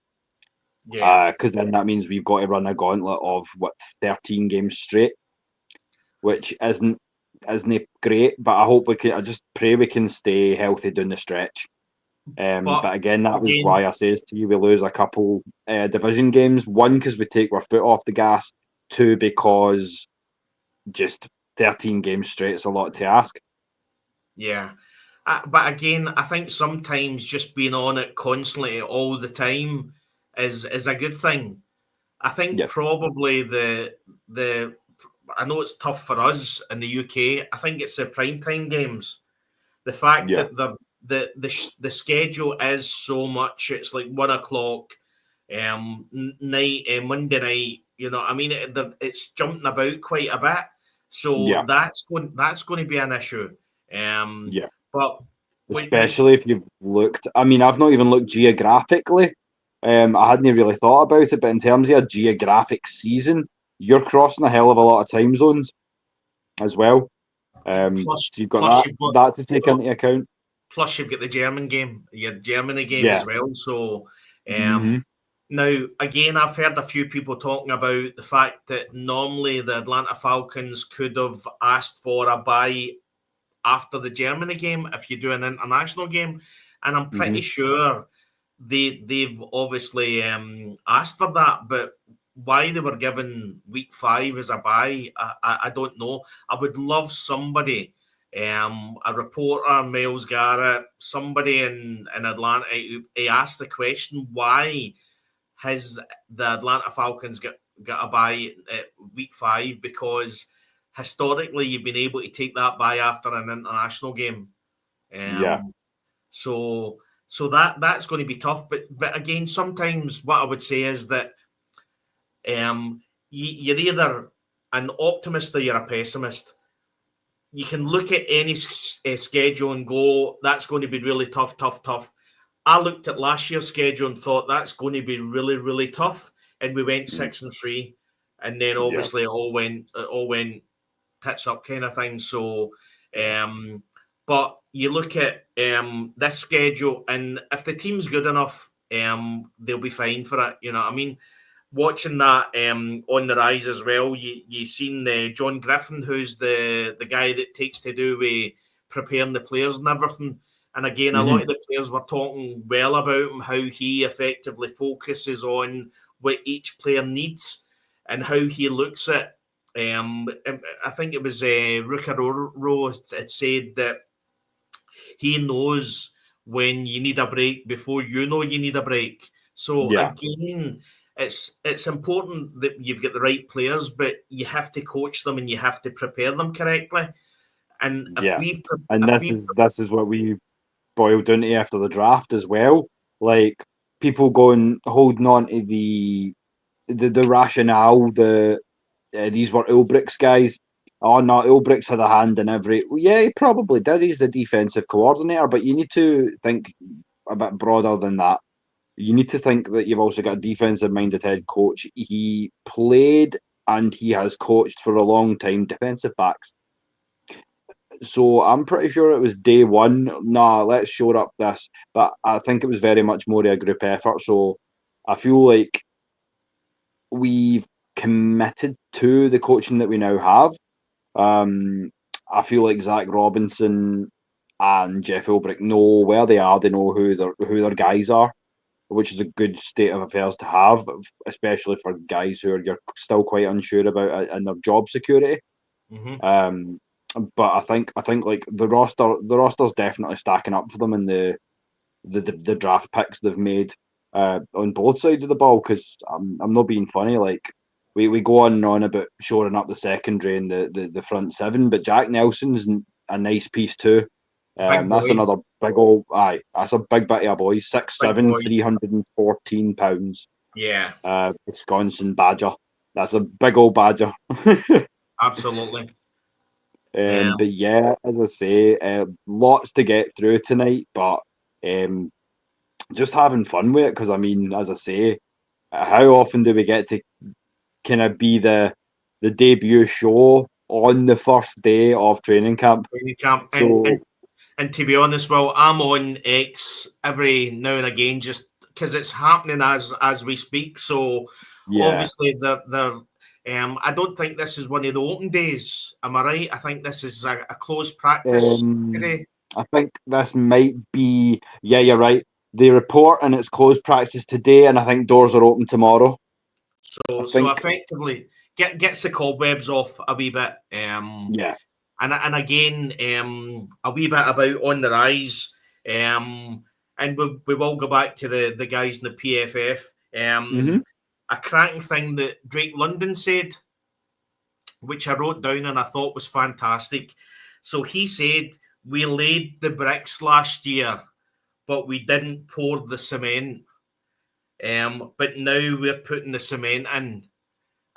Yeah. Because then that means we've got to run a gauntlet of 13 games straight, which isn't great. But I just pray we can stay healthy down the stretch. But again, that was why I says to you, we lose a couple division games. 1, because we take our foot off the gas. 2, because just 13 games straight is a lot to ask. Yeah. But again, I think sometimes just being on it constantly all the time is a good thing. I think probably the I know it's tough for us in the UK. I think it's the primetime games. The fact that the schedule is so much. It's like 1 o'clock night, Monday night. You know, I mean, it's jumping about quite a bit. So that's going to be an issue. But especially if you've looked. I mean, I've not even looked geographically. I hadn't really thought about it, but in terms of a geographic season, you're crossing a hell of a lot of time zones as well. So you've got that to take into account. Plus, you've got the German game, your Germany game as well. So, Now, again, I've heard a few people talking about the fact that normally the Atlanta Falcons could have asked for a bye after the Germany game if you do an international game, and I'm pretty sure they've obviously asked for that, but why they were given week 5 as a bye, I don't know. I would love somebody, a reporter, Miles Garrett, somebody in Atlanta who asked the question, why has the Atlanta Falcons got a bye at week 5? Because historically you've been able to take that bye after an international game. So that's going to be tough. But again, sometimes what I would say is that you're either an optimist or you're a pessimist. You can look at any schedule and go, that's going to be really tough. I looked at last year's schedule and thought that's going to be really, really tough. And we went 6-3. And then obviously it all went tits up kind of thing. So, but you look at this schedule, and if the team's good enough, they'll be fine for it. You know what I mean? Watching that on the rise as well, you seen John Griffin, who's the guy that takes to do with preparing the players and everything. And again, a lot of the players were talking well about him, how he effectively focuses on what each player needs and how he looks at. I think it was Ruccaroro had said that he knows when you need a break before you know you need a break. So again, it's important that you've got the right players, but you have to coach them and you have to prepare them correctly. And this is what we boiled down to after the draft as well. Like people holding on to the rationale. These were Ulbricht's guys. Oh no, Ulbricht's had a hand in every. Yeah, he probably did. He's the defensive coordinator, but you need to think a bit broader than that. You need to think that you've also got a defensive-minded head coach. He played and he has coached for a long time defensive backs. So I'm pretty sure it was day one. Nah, let's shore up this. But I think it was very much more a group effort. So I feel like we've committed to the coaching that we now have. I feel like Zach Robinson and Jeff Ulbricht know where they are. They know who their guys are, which is a good state of affairs to have, especially for guys you're still quite unsure about and their job security. But I think like the roster's definitely stacking up for them in the draft picks they've made on both sides of the ball. Because I'm not being funny. Like we go on and on about shoring up the secondary and the front seven, but Jack Nelson's a nice piece too. That's another big old that's a big bit of a boy. 6'7", 314 pounds. Yeah. Wisconsin Badger. That's a big old Badger. Absolutely. But yeah, as I say, lots to get through tonight, but just having fun with it, because I mean, as I say, how often do we get to kind of be the debut show on the first day of training camp? And to be honest, well, I'm on X every now and again just because it's happening as we speak. So obviously they're I don't think this is one of the open days. Am I right? I think this is a closed practice today. I think this might be. Yeah, you're right. They report and it's closed practice today, and I think doors are open tomorrow. So effectively gets the cobwebs off a wee bit. And again, a wee bit about on the rise. And we will go back to the guys in the PFF. A cracking thing that Drake London said, which I wrote down and I thought was fantastic. So he said, we laid the bricks last year, but we didn't pour the cement. But now we're putting the cement in. And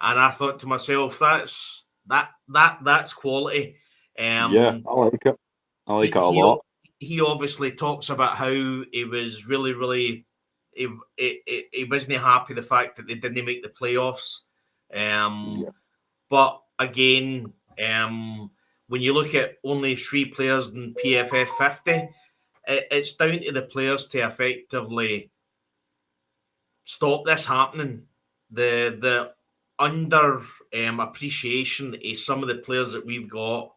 I thought to myself, that's quality. Yeah, I like it. I like it a lot. He obviously talks about how he was really, really, he wasn't happy the fact that they didn't make the playoffs. But again, when you look at only 3 players in PFF 50, it's down to the players to effectively stop this happening. The under appreciation of some of the players that we've got.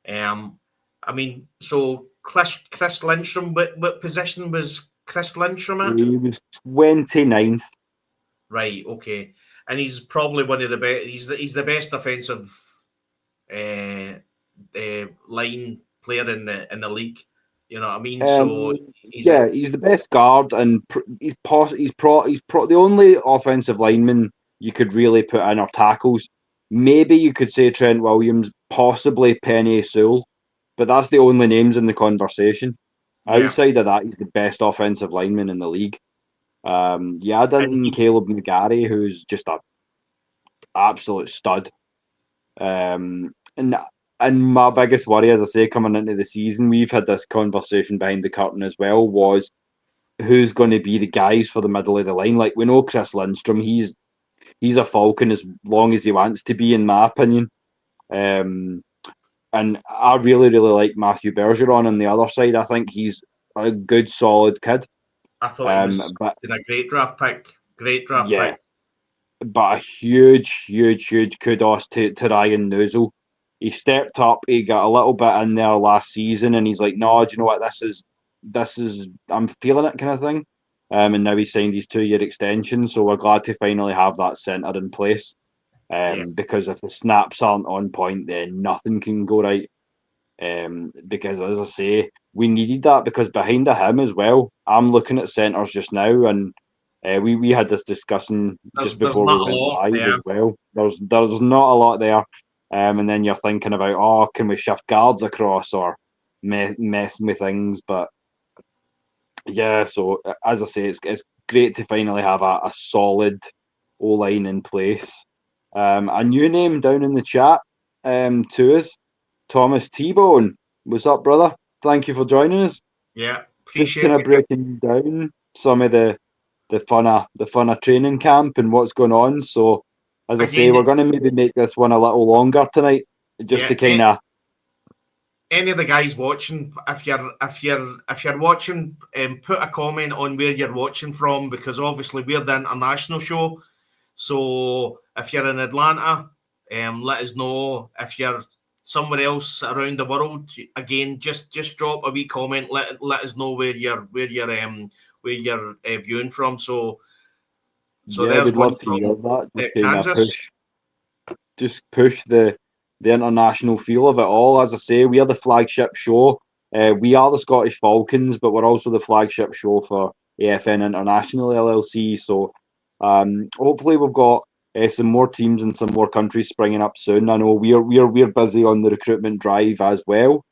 I mean, so Chris Lindstrom, what position was Chris Lindstrom at? He was 29th. Right, okay. And he's probably one of the best. He's the best defensive line player in the league. You know what I mean? So he's the best guard, and he's the only offensive lineman you could really put in are tackles. Maybe you could say Trent Williams, possibly Penny Sewell, but that's the only names in the conversation. Yeah. Outside of that, he's the best offensive lineman in the league. I didn't Caleb McGarry, who's just an absolute stud. And my biggest worry, as I say, coming into the season, we've had this conversation behind the curtain as well, was who's going to be the guys for the middle of the line. Like, we know Chris Lindstrom, he's a Falcon as long as he wants to be, in my opinion. And I really, really like Matthew Bergeron on the other side. I think he's a good, solid kid. I thought he was a great draft pick. Great draft pick. But a huge, huge, huge kudos to Ryan Nuzzel. He stepped up. He got a little bit in there last season, and he's like, "No, do you know what? This is. I'm feeling it," kind of thing. And now he's signed his 2-year extension, so we're glad to finally have that centre in place. Because if the snaps aren't on point, then nothing can go right. Because, as I say, we needed that, because behind him as well, I'm looking at centres just now, and we had this discussion just before we went live as well. There's not a lot there. And then you're thinking about, can we shift guards across or messing with things? But yeah, so as I say, it's great to finally have a solid O-line in place. A new name down in the chat to us, Thomas T-Bone. What's up, brother? Thank you for joining us. Yeah, appreciate it. Just kind of breaking down some of the funner training camp and what's going on. So, as I say, we're going to maybe make this one a little longer tonight, just to kind of. Any of the guys watching, if you're watching, put a comment on where you're watching from, because obviously we're the international show. So if you're in Atlanta, let us know. If you're somewhere else around the world, again, just drop a wee comment. Let us know where you're viewing from. So there's we'd love to hear that. Kansas. Just push the international feel of it all. As I say, we are the flagship show. We are the Scottish Falcons, but we're also the flagship show for AFN International LLC. So hopefully we've got some more teams and some more countries springing up soon. I know we're busy on the recruitment drive as well.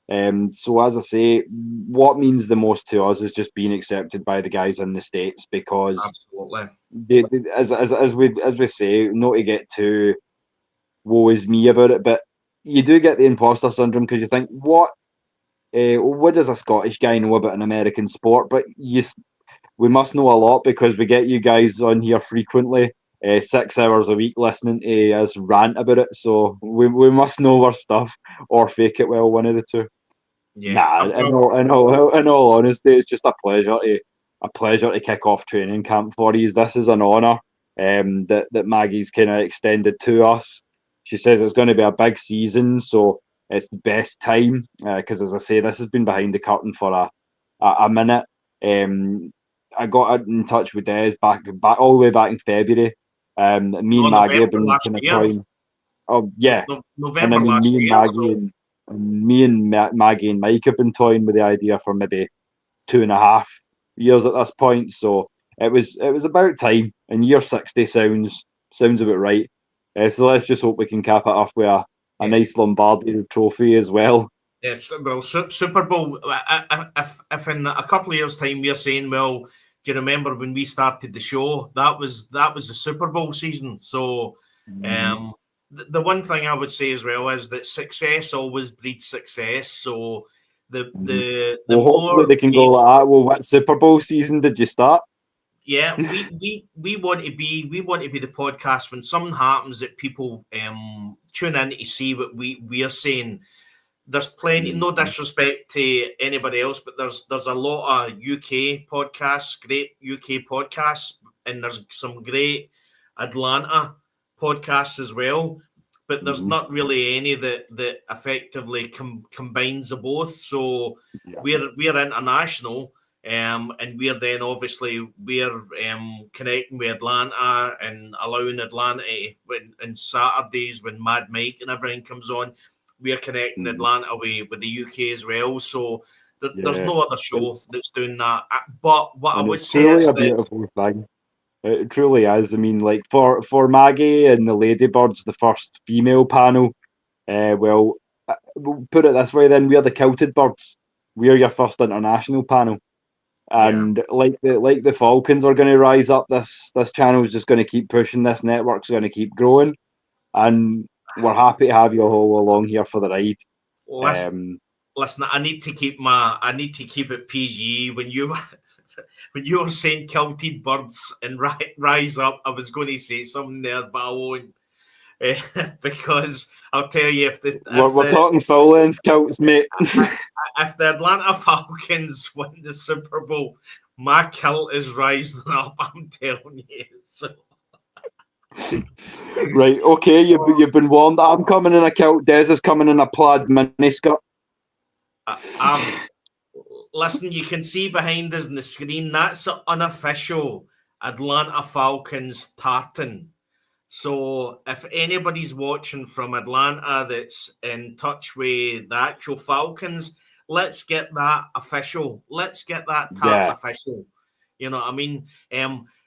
So as I say, what means the most to us is just being accepted by the guys in the States, because absolutely, as we say, not to get too woe is me about it, but you do get the imposter syndrome, because you think, what does a Scottish guy know about an American sport? But we must know a lot, because we get you guys on here frequently, 6 hours a week listening to us rant about it. So we must know our stuff, or fake it well, one of the two. Yeah. In all honesty, it's just a pleasure to kick off training camp for you. This is an honour that Maggie's kind of extended to us. She says it's going to be a big season, so it's the best time, because, as I say, this has been behind the curtain for a minute. I got in touch with Des back all the way back in February. Me and Maggie have been kind of toying. Oh yeah, November last year. Me and Maggie and Mike have been toying with the idea for maybe 2.5 years at this point. So it was about time, and year 60 sounds about right. So let's just hope we can cap it off with a nice Lombardi trophy as well. Yes, well, Super Bowl. If in a couple of years' time we're saying, well, do you remember when we started the show? That was the Super Bowl season. So, the one thing I would say as well is that success always breeds success. So the hopefully they can go like that. Well, what Super Bowl season did you start? Yeah, we want to be the podcast when something happens that people tune in to see what we are saying. There's plenty, no disrespect to anybody else, but there's a lot of UK podcasts, great UK podcasts, and there's some great Atlanta podcasts as well, but there's not really any that effectively combines the both. So we're international, and we're then obviously we're connecting with Atlanta and allowing Atlanta and Saturdays when Mad Mike and everything comes on, we're connecting Atlanta with the UK as well. So there's no other show that's doing that. But what I would say is a beautiful thing. It truly is. I mean, like for Maggie and the Ladybirds, the first female panel. We'll put it this way. Then we're the Kilted Birds. We're your first international panel. And like the Falcons are going to rise up, this channel is just going to keep pushing. This network's going to keep growing, and we're happy to have you all along here for the ride. Listen, I need to keep it PG. When you were saying Kilted Birds and rise up, I was going to say something there, but I won't. Because I'll tell you, we're talking full length kilts, mate. If the Atlanta Falcons win the Super Bowl, my kilt is rising up. I'm telling you. So. Right, okay, you've been warned. I'm coming in a kilt. Des is coming in a plaid miniskirt. Listen, you can see behind us on the screen. That's the unofficial Atlanta Falcons tartan. So if anybody's watching from Atlanta that's in touch with the actual Falcons, let's get that official. Let's get that tartan official. You know what I mean?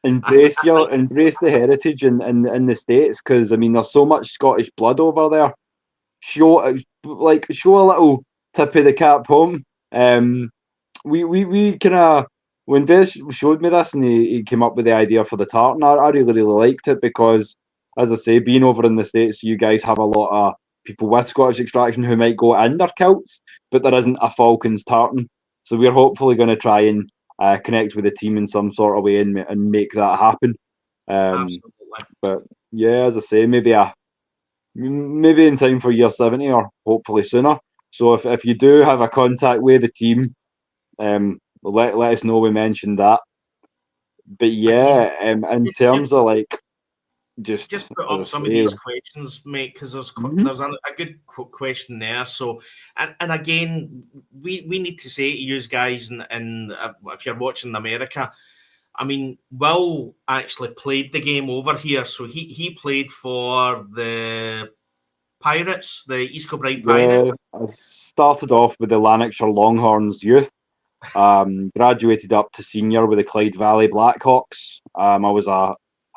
Embrace the heritage in the States, because I mean there's so much Scottish blood over there. Show a little tip of the cap home. We kind of, when Des showed me this and he came up with the idea for the tartan, I really liked it, because as I say, being over in the States, you guys have a lot of people with Scottish extraction who might go in their kilts, but there isn't a Falcons tartan. So we're hopefully going to try and connect with the team in some sort of way and make that happen. Absolutely. But yeah, as I say, maybe in time for year 70 or hopefully sooner. So if you do have a contact with the team, let us know we mentioned that. But yeah, in terms of like, just put up some of these questions, mate, because there's a good question there. So, and again, we need to say to you guys, and if you're watching America, I mean, Will actually played the game over here. So he played for the Pirates, the East Kilbride Pirates. I started off with the Lanarkshire Longhorns youth. Graduated up to senior with the Clyde Valley Blackhawks. I was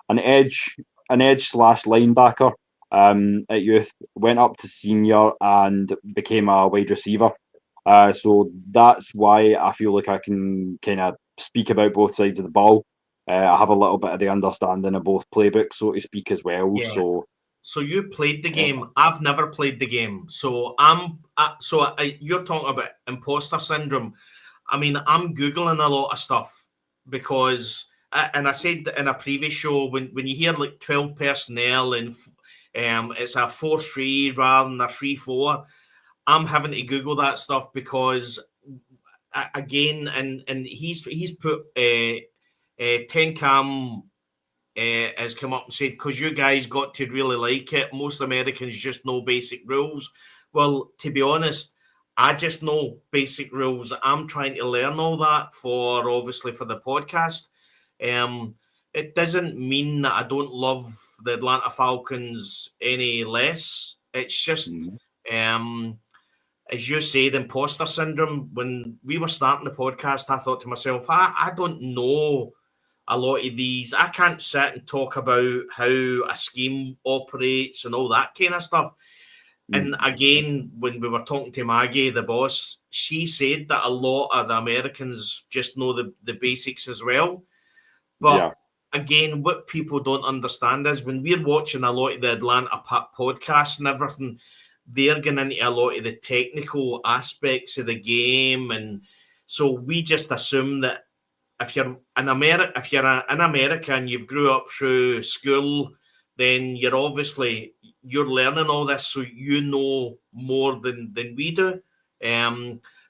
an edge / linebacker at youth. Went up to senior and became a wide receiver. So that's why I feel like I can kind of speak about both sides of the ball. I have a little bit of the understanding of both playbooks, so to speak, as well. Yeah. So you played the game. I've never played the game. So you're talking about imposter syndrome. I mean, I'm Googling a lot of stuff because, and I said in a previous show, when you hear like 12 personnel and it's a 4-3 rather than a 3-4, I'm having to Google that stuff because, again, and he's put 10cam has come up and said, because you guys got to really like it. Most Americans just know basic rules. Well, to be honest, I just know basic rules. I'm trying to learn all that for the podcast. It doesn't mean that I don't love the Atlanta Falcons any less. It's just, as you say, the imposter syndrome. When we were starting the podcast, I thought to myself, I don't know a lot of these. I can't sit and talk about how a scheme operates and all that kind of stuff. And again, when we were talking to Maggie, the boss, she said that a lot of the Americans just know the basics as well. But again, what people don't understand is when we're watching a lot of the Atlanta podcasts and everything, they're getting into a lot of the technical aspects of the game. And so we just assume that if you're in America and you've grew up through school, then you're learning all this, so you know more than we do.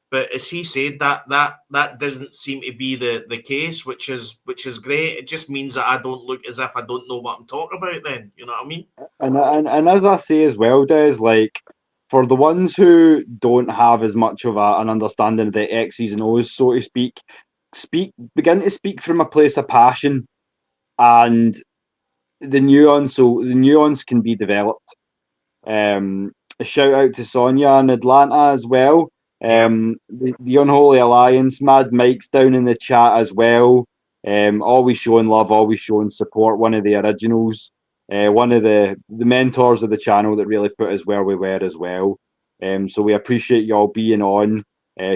But as he said, that doesn't seem to be the case, which is great. It just means that I don't look as if I don't know what I'm talking about. Then you know what I mean? And as I say as well, Des, like for the ones who don't have as much of an understanding of the X's and O's, so to speak, begin to speak from a place of passion, and the nuance can be developed. A shout out to Sonia in Atlanta as well. Yeah. The Unholy Alliance, Mad Mike's down in the chat as well. Always showing love, always showing support. One of the originals, one of the mentors of the channel that really put us where we were as well. So we appreciate y'all being on,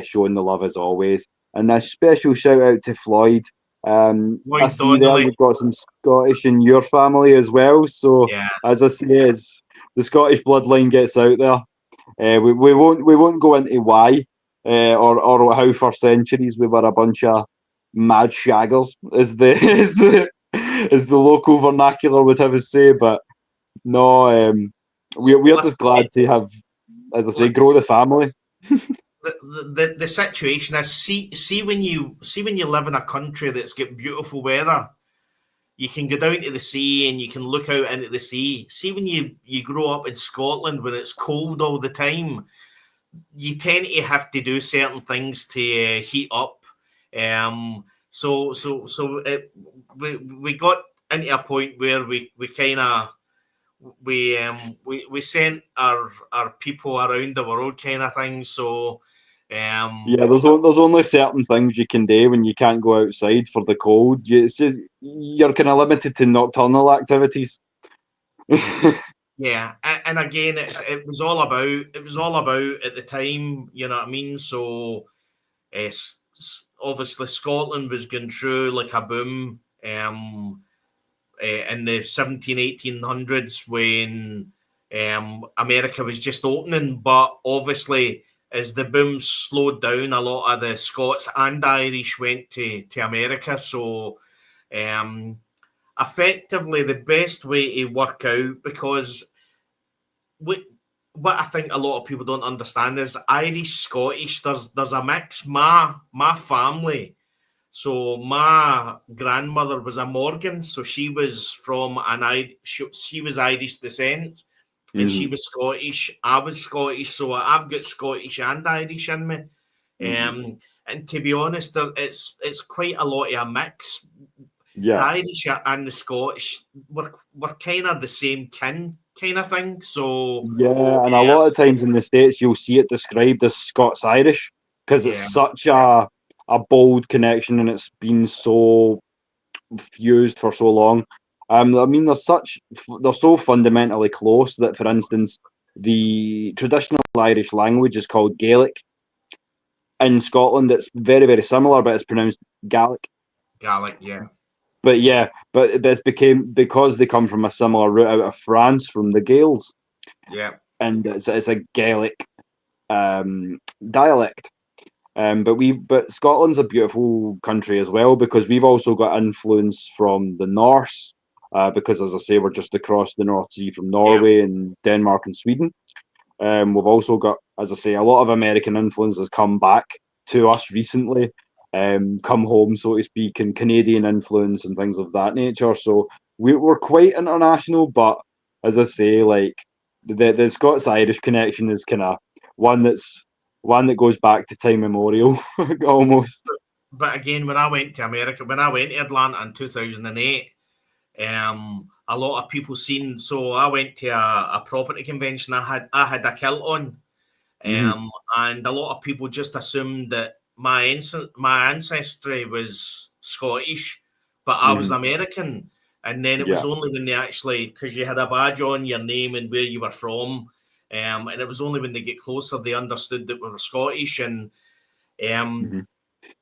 showing the love as always. And a special shout out to Floyd. I Lloyd see there Donnelly. you've got some Scottish in your family as well. So Yeah. as I say, it's the Scottish bloodline gets out there. We won't go into why or how for centuries we were a bunch of mad shaggers, as the as the local vernacular would have us say. But no, we're just glad to have, as I say, grow the family. The situation is see when you live in a country that's got beautiful weather, you can go down to the sea and you can look out into the sea. See when you grow up in Scotland when it's cold all the time, you tend to have to do certain things to heat up. So we got into a point where we kind of we sent our people around the world kind of thing. So Yeah, there's only certain things you can do when you can't go outside for the cold. It's just you're kind of limited to nocturnal activities. yeah, and again, it was all about at the time, you know what I mean. So obviously Scotland was going through like a boom in the 1800s when America was just opening, but obviously as the boom slowed down, a lot of the Scots and Irish went to America. So effectively the best way to work out, because what I think a lot of people don't understand is Irish, Scottish, there's a mix. My family, so my grandmother was a Morgan, so she was from she was Irish descent, and she was Scottish. I was Scottish, so I've got Scottish and Irish in me. And to be honest, it's quite a lot of a mix. Yeah. The Irish and the Scottish were kind of the same kin kind of thing. So yeah, and a lot of times in the States you'll see it described as Scots Irish because it's such a bold connection and it's been so fused for so long. I mean, they're so fundamentally close that, for instance, the traditional Irish language is called Gaelic. In Scotland, it's very, very similar, but it's pronounced Gaelic. Gaelic, yeah. But it's became because they come from a similar route out of France from the Gaels. Yeah. And it's a Gaelic dialect. But Scotland's a beautiful country as well because we've also got influence from the Norse. Because, as I say, we're just across the North Sea from Norway and Denmark and Sweden. We've also got, as I say, a lot of American influence has come back to us recently, come home, so to speak, and Canadian influence and things of that nature. So we're quite international, but as I say, like the Scots Irish connection is kind of one that goes back to time immemorial, almost. But again, when I went to America, when I went to Atlanta in 2008, a lot of people seen. So I went to a property convention. I had a kilt on, and a lot of people just assumed that my ancestry was Scottish, but I was American. And then it was only when they actually, because you had a badge on your name and where you were from, and it was only when they get closer they understood that we were Scottish. And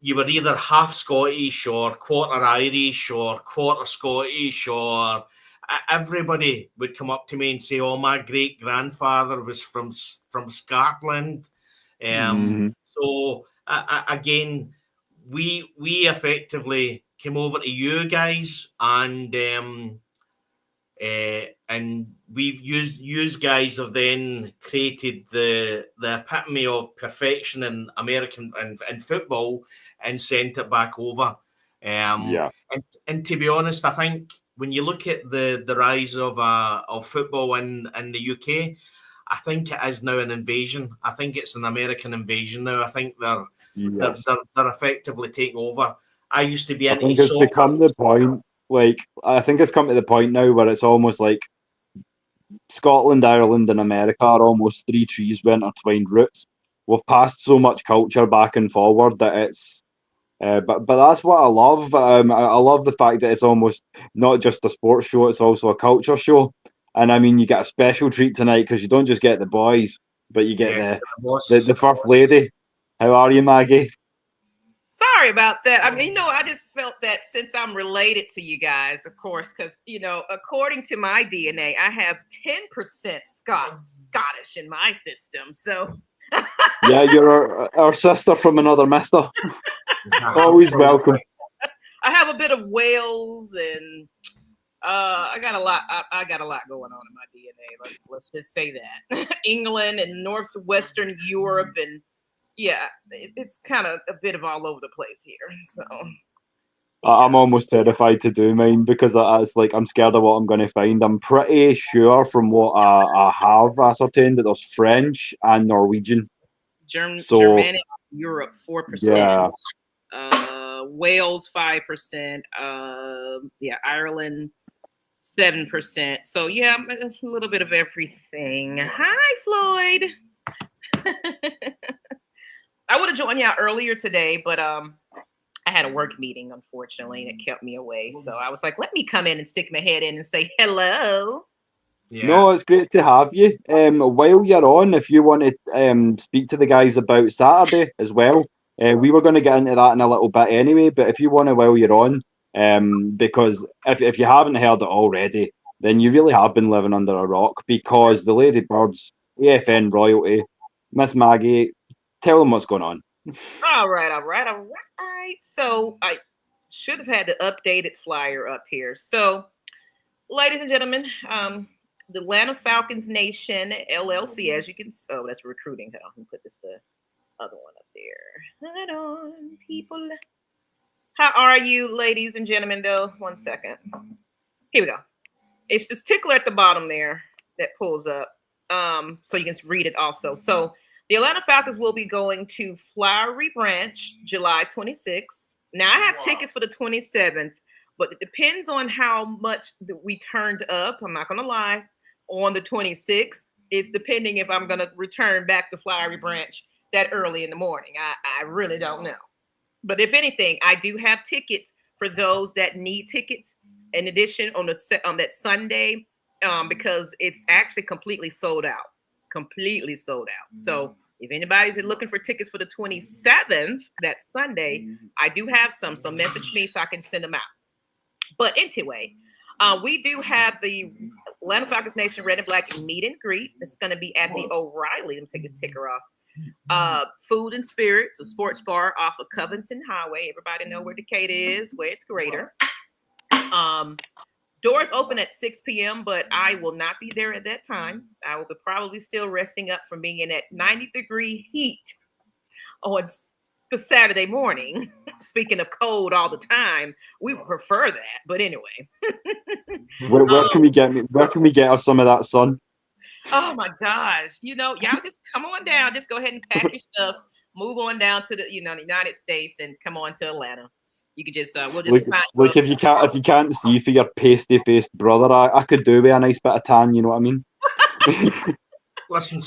you were either half Scottish or quarter Irish or quarter Scottish, or everybody would come up to me and say, "Oh, my great grandfather was from Scotland." So again, we effectively came over to you guys, and And we've used guys have then created the epitome of perfection in American and football and sent it back over. And to be honest, I think when you look at the rise of football in the UK, I think it is now an invasion. I think it's an American invasion now. I think they're effectively taking over. I used to be into I think it's soccer. become the point. Like, I think it's come to the point now where it's almost like Scotland, Ireland, and America are almost three trees with intertwined roots. We've passed so much culture back and forward that it's. But that's what I love. I love the fact that it's almost not just a sports show; it's also a culture show. And I mean, you get a special treat tonight because you don't just get the boys, but you get the first lady. How are you, Maggie? Sorry about that. I mean, I just felt that since I'm related to you guys, of course, because, according to my DNA, I have 10% Scottish in my system. So, yeah, you're our sister from another mister. Always welcome. I have a bit of Wales, and I got a lot. I got a lot going on in my DNA. Let's just say that England and northwestern Europe and. Yeah, it's kind of a bit of all over the place here. So yeah. I'm almost terrified to do mine because it's like I'm scared of what I'm going to find. I'm pretty sure from what I have ascertained that there's French and Norwegian. Germanic, Europe 4%. Yeah. Wales 5%. Ireland 7%. So yeah, a little bit of everything. Hi, Floyd. I would have joined y'all earlier today, but I had a work meeting, unfortunately, and it kept me away. So I was like, let me come in and stick my head in and say hello. Yeah. No, it's great to have you. While you're on, if you want to speak to the guys about Saturday as well, we were going to get into that in a little bit anyway, but if you want to while you're on, because if you haven't heard it already, then you really have been living under a rock because the Lady Birds, AFN royalty, Ms Maggie, tell them what's going on. All right. So I should have had the updated flyer up here. So, ladies and gentlemen, the Atlanta Falcons Nation LLC, as you can, that's recruiting. Let me put the other one up there. Hold on, people. How are you, ladies and gentlemen, though? 1 second. Here we go. It's this tickler at the bottom there that pulls up. So you can read it also. So the Atlanta Falcons will be going to Flowery Branch July 26th. Now, I have tickets for the 27th, but it depends on how much we turned up. I'm not going to lie. On the 26th, it's depending if I'm going to return back to Flowery Branch that early in the morning. I really don't know. But if anything, I do have tickets for those that need tickets. In addition, on that Sunday, because it's actually completely sold out. So if anybody's looking for tickets for the 27th, that Sunday, I do have some. So message me so I can send them out. But anyway, we do have the Atlanta Falcons Nation Red and Black meet and greet. It's going to be at the O'Reilly. Let me take this ticker off. Food and Spirits, a sports bar off of Covington Highway. Everybody know where Decatur is, where it's greater. Doors open at 6 p.m., but I will not be there at that time. I will be probably still resting up from being in that 90-degree heat on the Saturday morning. Speaking of cold all the time, we would prefer that. But anyway, where can we get us some of that sun? Oh my gosh! Y'all just come on down. Just go ahead and pack your stuff. Move on down to the the United States and come on to Atlanta. You can just we'll just look if you can't see for your pasty faced brother, I could do with a nice bit of tan. You know what I mean? Listen,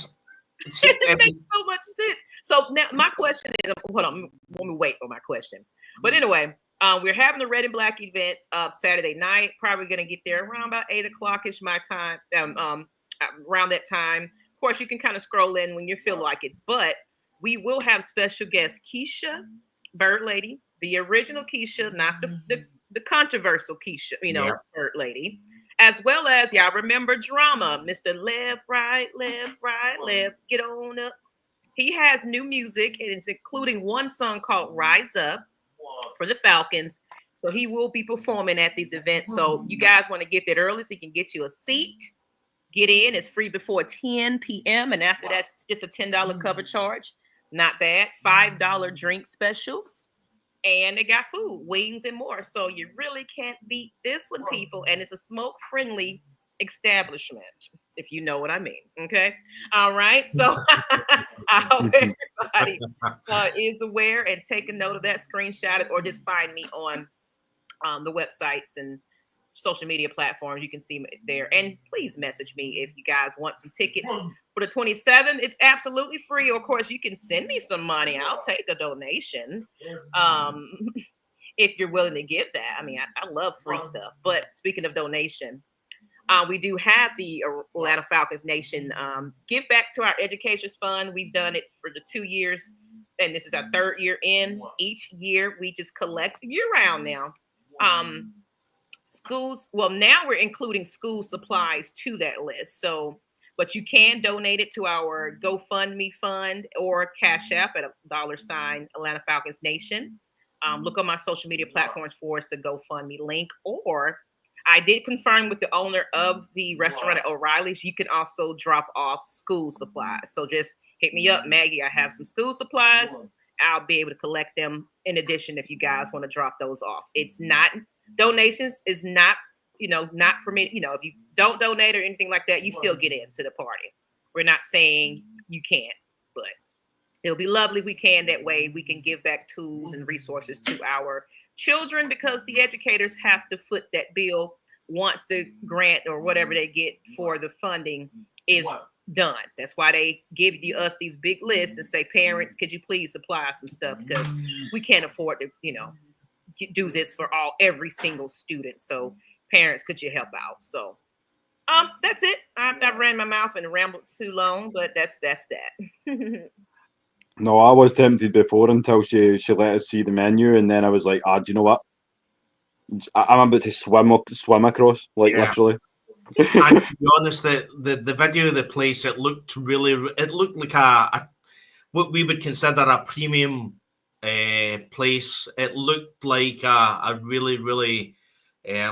it makes so much sense. So now my question is, hold on, let me wait for my question. But anyway, we're having the Red and Black event Saturday night. Probably gonna get there around about 8:00ish my time. Around that time, of course, you can kind of scroll in when you feel like it. But we will have special guest Keisha, Bird Lady, the original Keisha, not the controversial Keisha, Bird Lady, as well as y'all remember Drama, Mr. Left, Right, get on up. He has new music, and it's including one song called Rise Up for the Falcons. So he will be performing at these events. So you guys want to get there early so he can get you a seat. Get in. It's free before 10 p.m. And after that's just a $10 cover charge. Not bad. $5 drink specials. And they got food, wings, and more. So you really can't beat this one, people. And it's a smoke-friendly establishment, if you know what I mean. Okay. All right. So I hope everybody is aware and take a note of that, screenshot it, or just find me on the websites and social media platforms. You can see me there. And please message me if you guys want some tickets for the 27th. It's absolutely free. Of course, you can send me some money. I'll take a donation. If you're willing to give that. I mean, I love free stuff. But speaking of donation, we do have the Atlanta Falcons Nation give back to our educators fund. We've done it for the 2 years, and this is our 3rd year in. Each year, we just collect year round now. Schools, well, now we're including school supplies to that list. So, but you can donate it to our GoFundMe fund or Cash App at $, Atlanta Falcons Nation. Look on my social media platforms for us, the GoFundMe link. Or I did confirm with the owner of the restaurant at O'Reilly's, you can also drop off school supplies. So just hit me up, Maggie. I have some school supplies. I'll be able to collect them in addition if you guys want to drop those off. It's not, donations is not, not permitted. If you don't donate or anything like that, you still get into the party. We're not saying you can't, but it'll be lovely if we can. That way we can give back tools and resources to our children, because the educators have to foot that bill once the grant or whatever they get for the funding is done. That's why they give us these big lists and say, parents, could you please supply some stuff, because we can't afford to, do this for every single student. So parents, could you help out? So that's it. I've ran my mouth and rambled too long, but that's that. No, I was tempted before until she let us see the menu, and then I was like, do you know what? I'm about to swim across, literally. And to be honest, the video of the place, it looked like a what we would consider a premium place. It looked like a really, really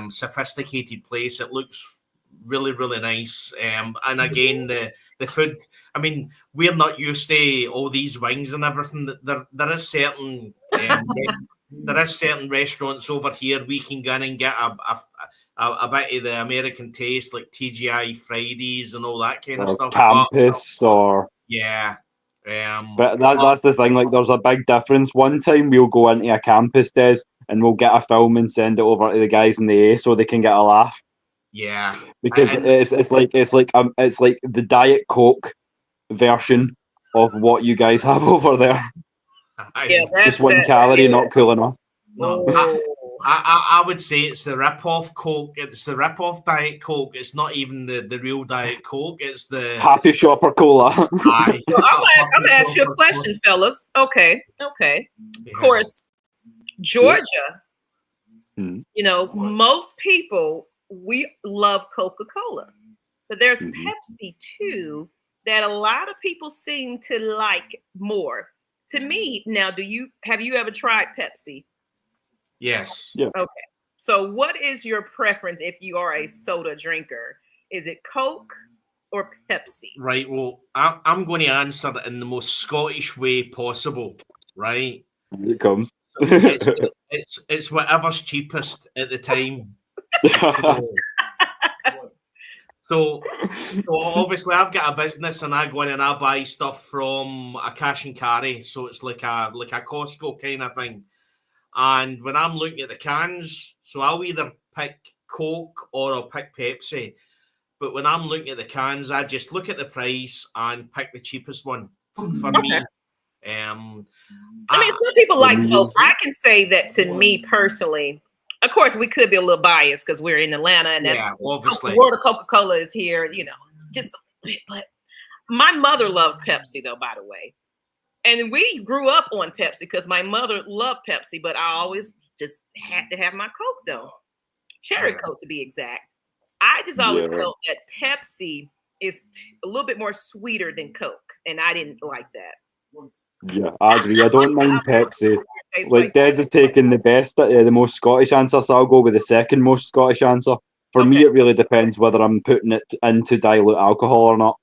sophisticated place. It looks really, really nice. And again, the food, I mean, we're not used to all these wings and everything. There is certain restaurants over here we can go in and get a bit of the American taste, like TGI Fridays and all that kind of stuff. Campus yeah. But that's the thing. Like, there's a big difference. One time we'll go into a campus, Des, and we'll get a film and send it over to the guys in the A so they can get a laugh. Yeah, because it's like the Diet Coke version of what you guys have over there. Yeah, just 1 calorie, not cool enough. No, I would say it's the rip-off Coke. It's the rip-off Diet Coke. It's not even the real Diet Coke. It's the Happy Shopper Cola. Aye. Well, I'm gonna ask you a question, fellas. Okay. Yeah. Of course, Georgia. Most people, we love Coca-Cola, but there's Pepsi too that a lot of people seem to like more. To me, now, have you ever tried Pepsi? Yes. Yeah. Okay. So what is your preference if you are a soda drinker? Is it Coke or Pepsi? Right. Well, I'm going to answer it in the most Scottish way possible. Right. Here it comes. It's whatever's cheapest at the time. So obviously I've got a business and I go in and I buy stuff from a cash and carry. So it's like a Costco kind of thing. And when I'm looking at the cans, so I'll either pick Coke or I'll pick Pepsi. But when I'm looking at the cans, I just look at the price and pick the cheapest one for me. I mean, some people like both. I can say that to me personally. Of course, we could be a little biased because we're in Atlanta, and that's obviously the world of Coca-Cola is here. Just a bit. But my mother loves Pepsi, though. By the way, and we grew up on Pepsi because my mother loved Pepsi, but I always just had to have my Coke, though. Cherry Coke, to be exact. I just always felt that Pepsi is a little bit more sweeter than Coke, and I didn't like that. Yeah, I agree. I don't mind Pepsi. Tastes Like Des is taking the most Scottish answer, so I'll go with the second most Scottish answer. For me, Okay. it really depends whether I'm putting it into dilute alcohol or not.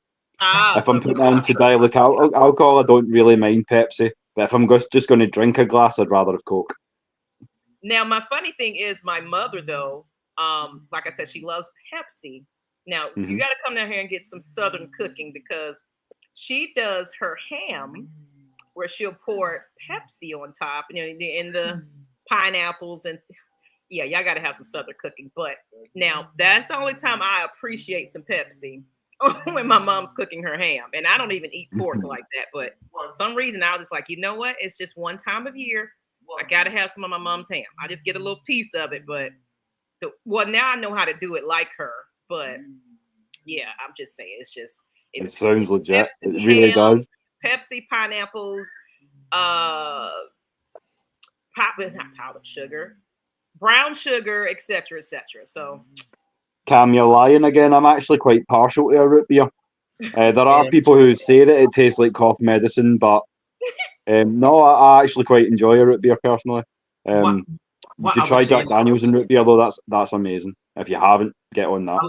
If I'm putting it into dilute alcohol, I don't really mind Pepsi. But if I'm just going to drink a glass, I'd rather have Coke. Now, my funny thing is, my mother, though, like I said, she loves Pepsi. Now, you got to come down here and get some Southern cooking because she does her ham where she'll pour Pepsi on top, you know, in the pineapples and yeah, y'all got to have some Southern cooking. But now that's the only time I appreciate some Pepsi when my mom's cooking her ham. And I don't even eat pork like that. But for some reason, I was just like, you know what? It's just one time of year. I got to have some of my mom's ham. I just get a little piece of it. But well, now I know how to do it like her. But yeah, I'm just saying, it sounds legit. Pepsi, it really ham, does. Pepsi, pineapples, not powdered sugar, brown sugar, etc., etc. So, Cam, you're lying again. I'm actually quite partial to a root beer. There are people who say that it tastes like cough medicine, but no, I actually quite enjoy a root beer personally. You should try Jack Daniels and root beer, though. That's amazing. If you haven't, get on that.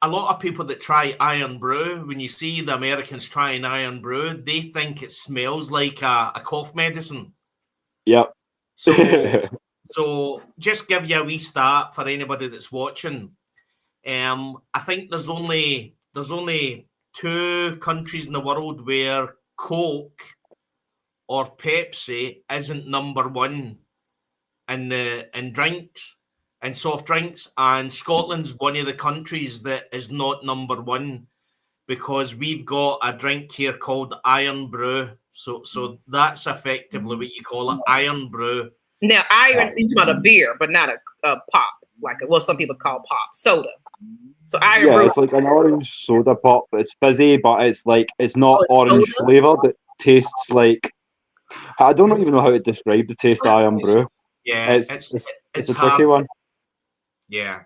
A lot of people that try Iron Brew, when you see the Americans trying Iron Brew, they think it smells like a cough medicine. Yep. So just give you a wee start for anybody that's watching. I think there's only 2 countries in the world where Coke or Pepsi isn't number 1 in drinks and soft drinks, and Scotland's one of the countries that is not number 1 because we've got a drink here called Iron Brew. So that's effectively what you call it, Iron Brew. Now, iron is about a beer, but not a pop, like some people call pop soda. So iron brew. It's like an orange soda pop. It's fizzy, but it's not orange flavored. It tastes like, I don't even know how to describe the taste of Iron Brew. Yeah, it's a tricky one. Yeah.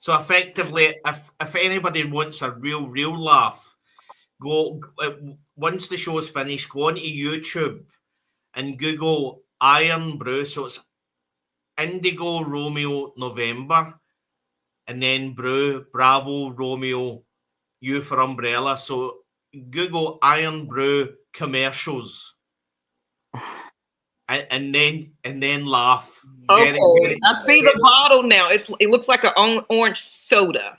So effectively, if anybody wants a real laugh, go once the show is finished, go onto YouTube and Google Iron Brew. So it's Indigo Romeo November, and then Brew Bravo Romeo U for umbrella. So Google Iron Brew commercials, and then laugh. Okay, I see the bottle now. It looks like an orange soda.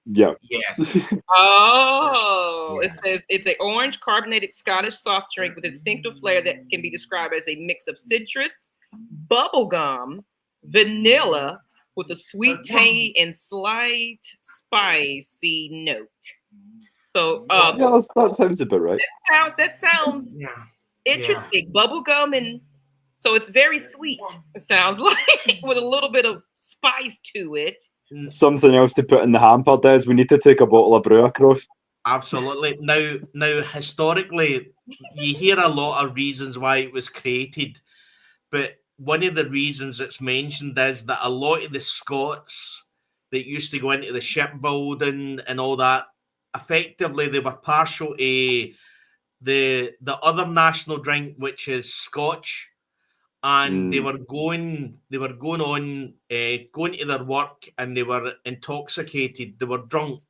Yeah. Yes. Oh, yeah. It says it's an orange carbonated Scottish soft drink with a distinctive flavor that can be described as a mix of citrus, bubblegum, vanilla, with a sweet, tangy, and slight spicy note. So, yeah, that sounds a bit right. That sounds interesting. Yeah. Bubblegum, and so it's very sweet. It sounds like with a little bit of spice to it. Something else to put in the hamper, Des. We need to take a bottle of brew across. Absolutely. Now, historically, you hear a lot of reasons why it was created, but one of the reasons it's mentioned is that a lot of the Scots that used to go into the shipbuilding and all that, effectively they were partial to the other national drink, which is Scotch. And they were going to their work, and they were intoxicated. They were drunk,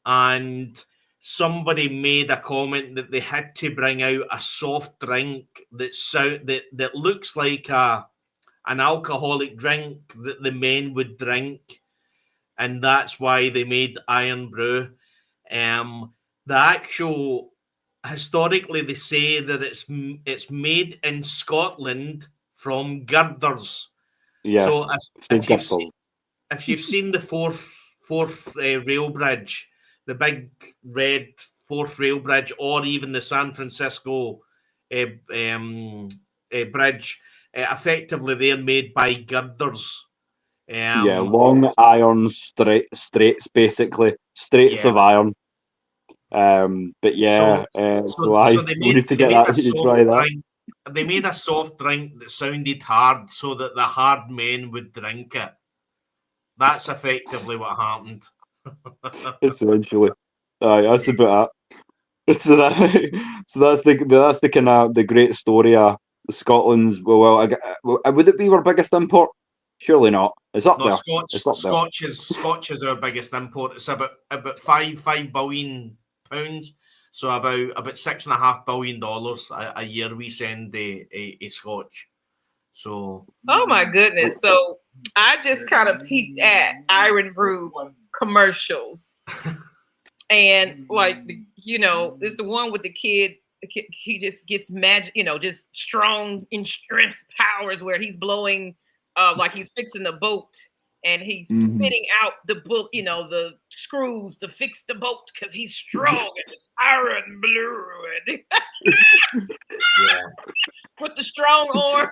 and somebody made a comment that they had to bring out a soft drink that looks like an alcoholic drink that the men would drink, and that's why they made Iron Brew. Historically, they say that it's made in Scotland from girders. Yes. So if you've seen the fourth rail bridge, the big red fourth rail bridge, or even the San Francisco bridge, effectively they're made by girders. Long iron straights, basically straights of iron. But yeah, so we need to get that. You try that. They made a soft drink that sounded hard, so that the hard men would drink it. That's effectively what happened. Essentially, that's about that. So that's the kind of the great story of Scotland's. Would it be our biggest import? Surely not. It's up No, there. It's up there. Scotch is our biggest import. It's about £5 billion, so about $6.5 billion a year we send a Scotch. So oh my goodness! So I just kind of peeked at Iron Brew commercials, and like it's the one with the kid. He just gets magic, just strong in strength powers where he's blowing, like he's fixing the boat and he's spitting out the boat, the screws to fix the boat because he's strong and it's iron blue and with the strong arm.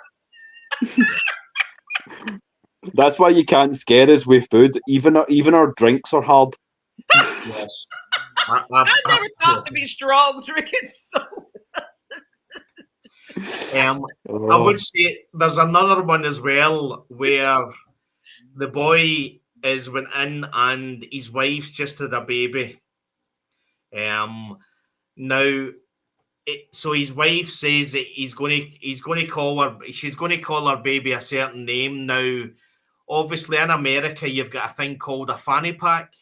That's why you can't scare us with food. Even our drinks are hard. Yes. I never thought to be strong drinking soda. I would say there's another one as well where the boy went in and his wife's just had a baby. So his wife says that she's going to call her baby a certain name. Now, obviously in America you've got a thing called a fanny pack.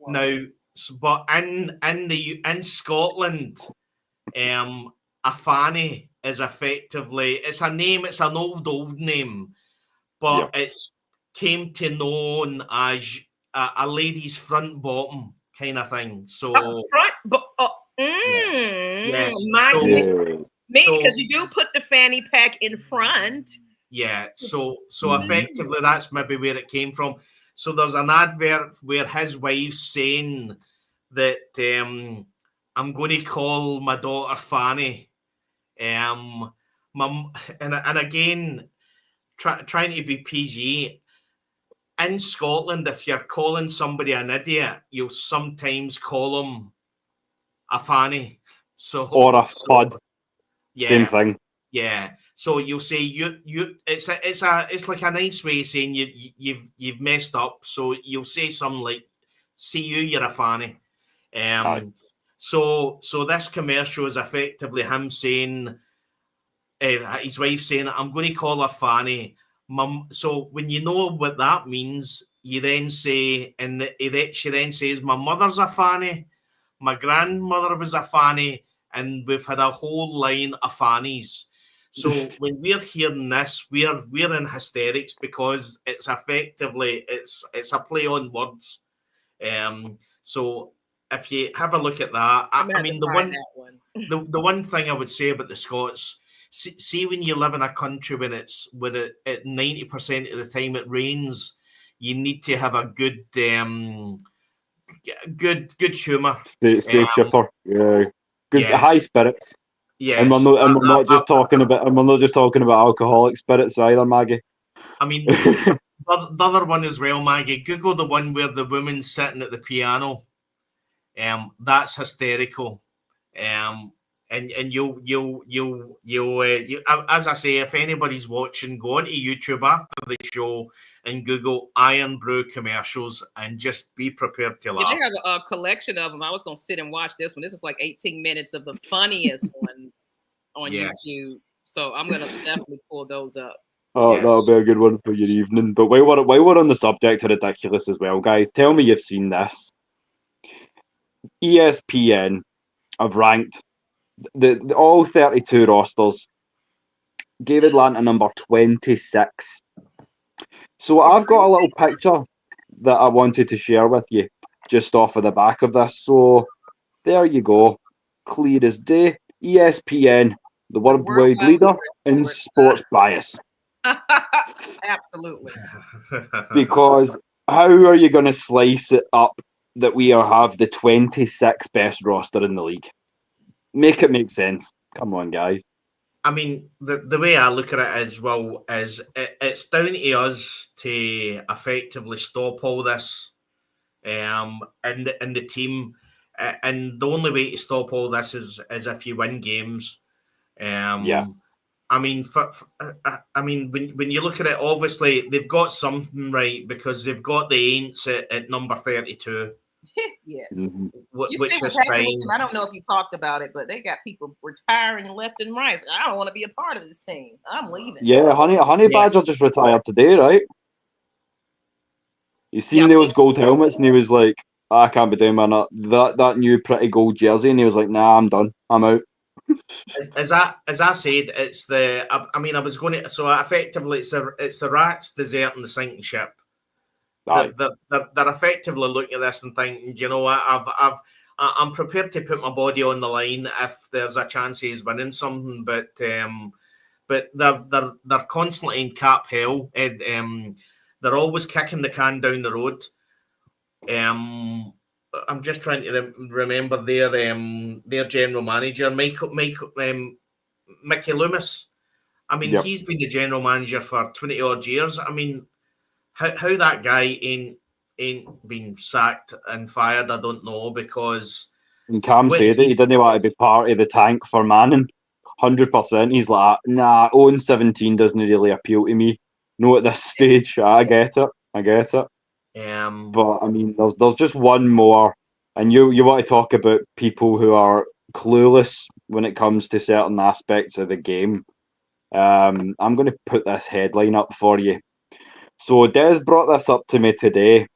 Now, but in Scotland, a fanny is effectively, it's a name, it's an old name, but it's came to known as a lady's front bottom kind of thing. So yes. Because you do put the fanny pack in front. Yeah, so effectively that's maybe where it came from. So there's an advert where his wife's saying that I'm going to call my daughter Fanny. And again, trying to be PG. In Scotland, if you're calling somebody an idiot, you'll sometimes call them a fanny. Or a spud. Yeah, same thing. Yeah. So you'll say it's like a nice way of saying you've messed up. So you'll say something like, "See you're a fanny." So this commercial is effectively him saying, his wife saying, "I'm going to call her Fanny." Mum. So when you know what that means, you then say, and she then says, "My mother's a Fanny, my grandmother was a Fanny, and we've had a whole line of Fannies." So when we're hearing this, we're in hysterics because it's effectively it's a play on words. So if you have a look at that, I mean the one thing I would say about the Scots, see when you live in a country when it 90% of the time it rains, you need to have a good humour. Stay chipper. Yeah. Good high spirits. Yes. And we're not just talking about alcoholic spirits either, Maggie. I mean, the other one as well, Maggie. Google the one where the woman's sitting at the piano. That's hysterical. And you'll as I say, if anybody's watching, go onto YouTube after the show and Google Iron Brew commercials and just be prepared to laugh. They have a collection of them. I was going to sit and watch this one. This is like 18 minutes of the funniest ones on YouTube. So I'm going to definitely pull those up. Oh, yes. That'll be a good one for your evening. But while we're on the subject of ridiculous as well, guys, tell me you've seen this. ESPN have ranked the all 32 rosters, gave Atlanta number 26. So I've got a little picture that I wanted to share with you just off of the back of this. So there you go, clear as day. ESPN, the worldwide leader in sports bias. Absolutely. Because how are you going to slice it up that we have the 26th best roster in the league? Make it make sense. Come on, guys. I mean, the way I look at it as well is it's down to us to effectively stop all this, and the team, and the only way to stop all this is if you win games. Yeah. I mean, when you look at it, obviously they've got something right because they've got the Aints at number 32. Yes. Mhm. You which see what's is happening fine. with them. I don't know if you talked about it, but they got people retiring left and right. I don't want to be a part of this team. I'm leaving. Yeah, Honey Yeah. Badger just retired today, right? He seen Yeah. those gold helmets and he was like, I can't be doing that new pretty gold jersey, and he was like, nah, I'm done. I'm out. As I said, it's the. I mean, I was going to. So effectively, it's the rats deserting the sinking ship. Aye. They're effectively looking at this and thinking, you know what, I'm prepared to put my body on the line if there's a chance he's winning something, but they're constantly in cap hell. They're always kicking the can down the road. I'm just trying to remember their general manager, Mickey Loomis. I mean, Yep. he's been the general manager for 20 odd years. I mean, how that guy ain't been sacked and fired, I don't know, because And Cam said it. He didn't want to be part of the tank for Manning. 100%. He's like, nah, 0-17 doesn't really appeal to me. No, at this stage. I get it. But I mean, there's just one more, and you want to talk about people who are clueless when it comes to certain aspects of the game. I'm going to put this headline up for you. So Des brought this up to me today.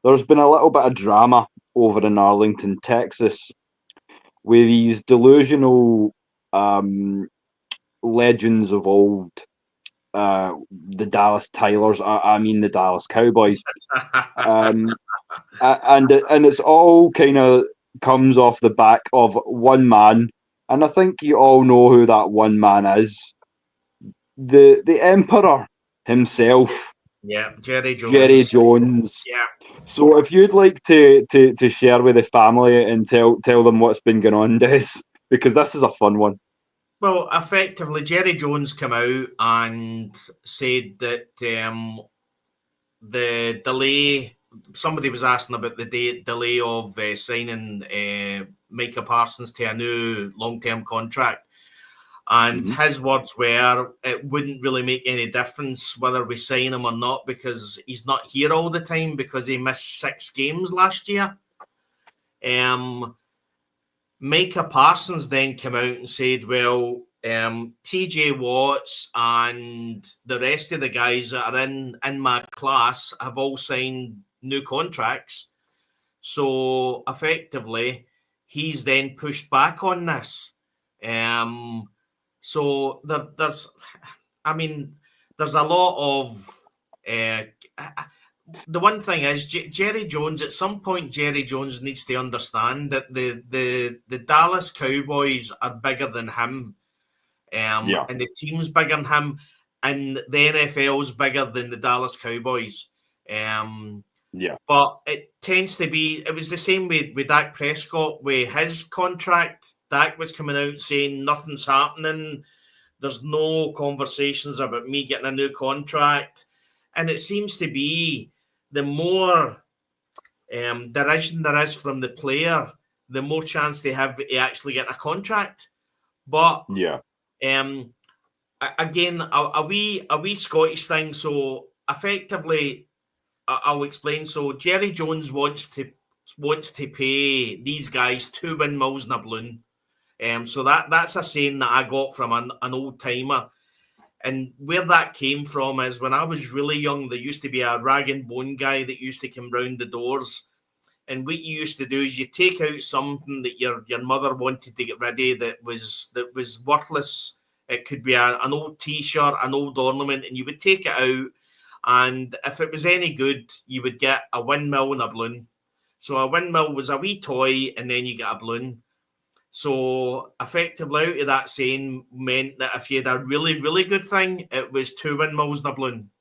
There's been a little bit of drama over in Arlington, Texas, with these delusional legends of old, the Dallas Tylers. I mean the Dallas Cowboys. And it's all kind of comes off the back of one man, and I think you all know who that one man is. The Emperor himself. Yeah, Jerry Jones. Jerry Jones. Yeah. So if you'd like to share with the family and tell them what's been going on, Des, because this is a fun one. Well, effectively, Jerry Jones came out and said that the delay. Somebody was asking about the delay of signing Micah Parsons to a new long-term contract. And his words were, it wouldn't really make any difference whether we sign him or not because he's not here all the time because he missed 6 games last year. Micah Parsons then came out and said, well, TJ Watts and the rest of the guys that are in my class have all signed new contracts. So effectively, he's then pushed back on this. So there's a lot of the one thing is Jerry Jones. At some point, Jerry Jones needs to understand that the Dallas Cowboys are bigger than him, and the team's bigger than him, and the NFL's bigger than the Dallas Cowboys. But it tends to be. It was the same with Dak Prescott with his contract. Dak was coming out saying nothing's happening. There's no conversations about me getting a new contract. And it seems to be the more derision there is from the player, the more chance they have to actually get a contract. But again, a wee Scottish thing. So effectively, I'll explain. So Jerry Jones wants to pay these guys 2 windmills in a balloon. So that's a saying that I got from an old timer. And where that came from is when I was really young, there used to be a rag and bone guy that used to come round the doors. And what you used to do is you take out something that your mother wanted to get rid of that was worthless. It could be an old T-shirt, an old ornament, and you would take it out. And if it was any good, you would get a windmill and a balloon. So a windmill was a wee toy, and then you get a balloon. So effectively, out of that saying meant that if you had a really, really good thing, it was 2 windmills and a balloon.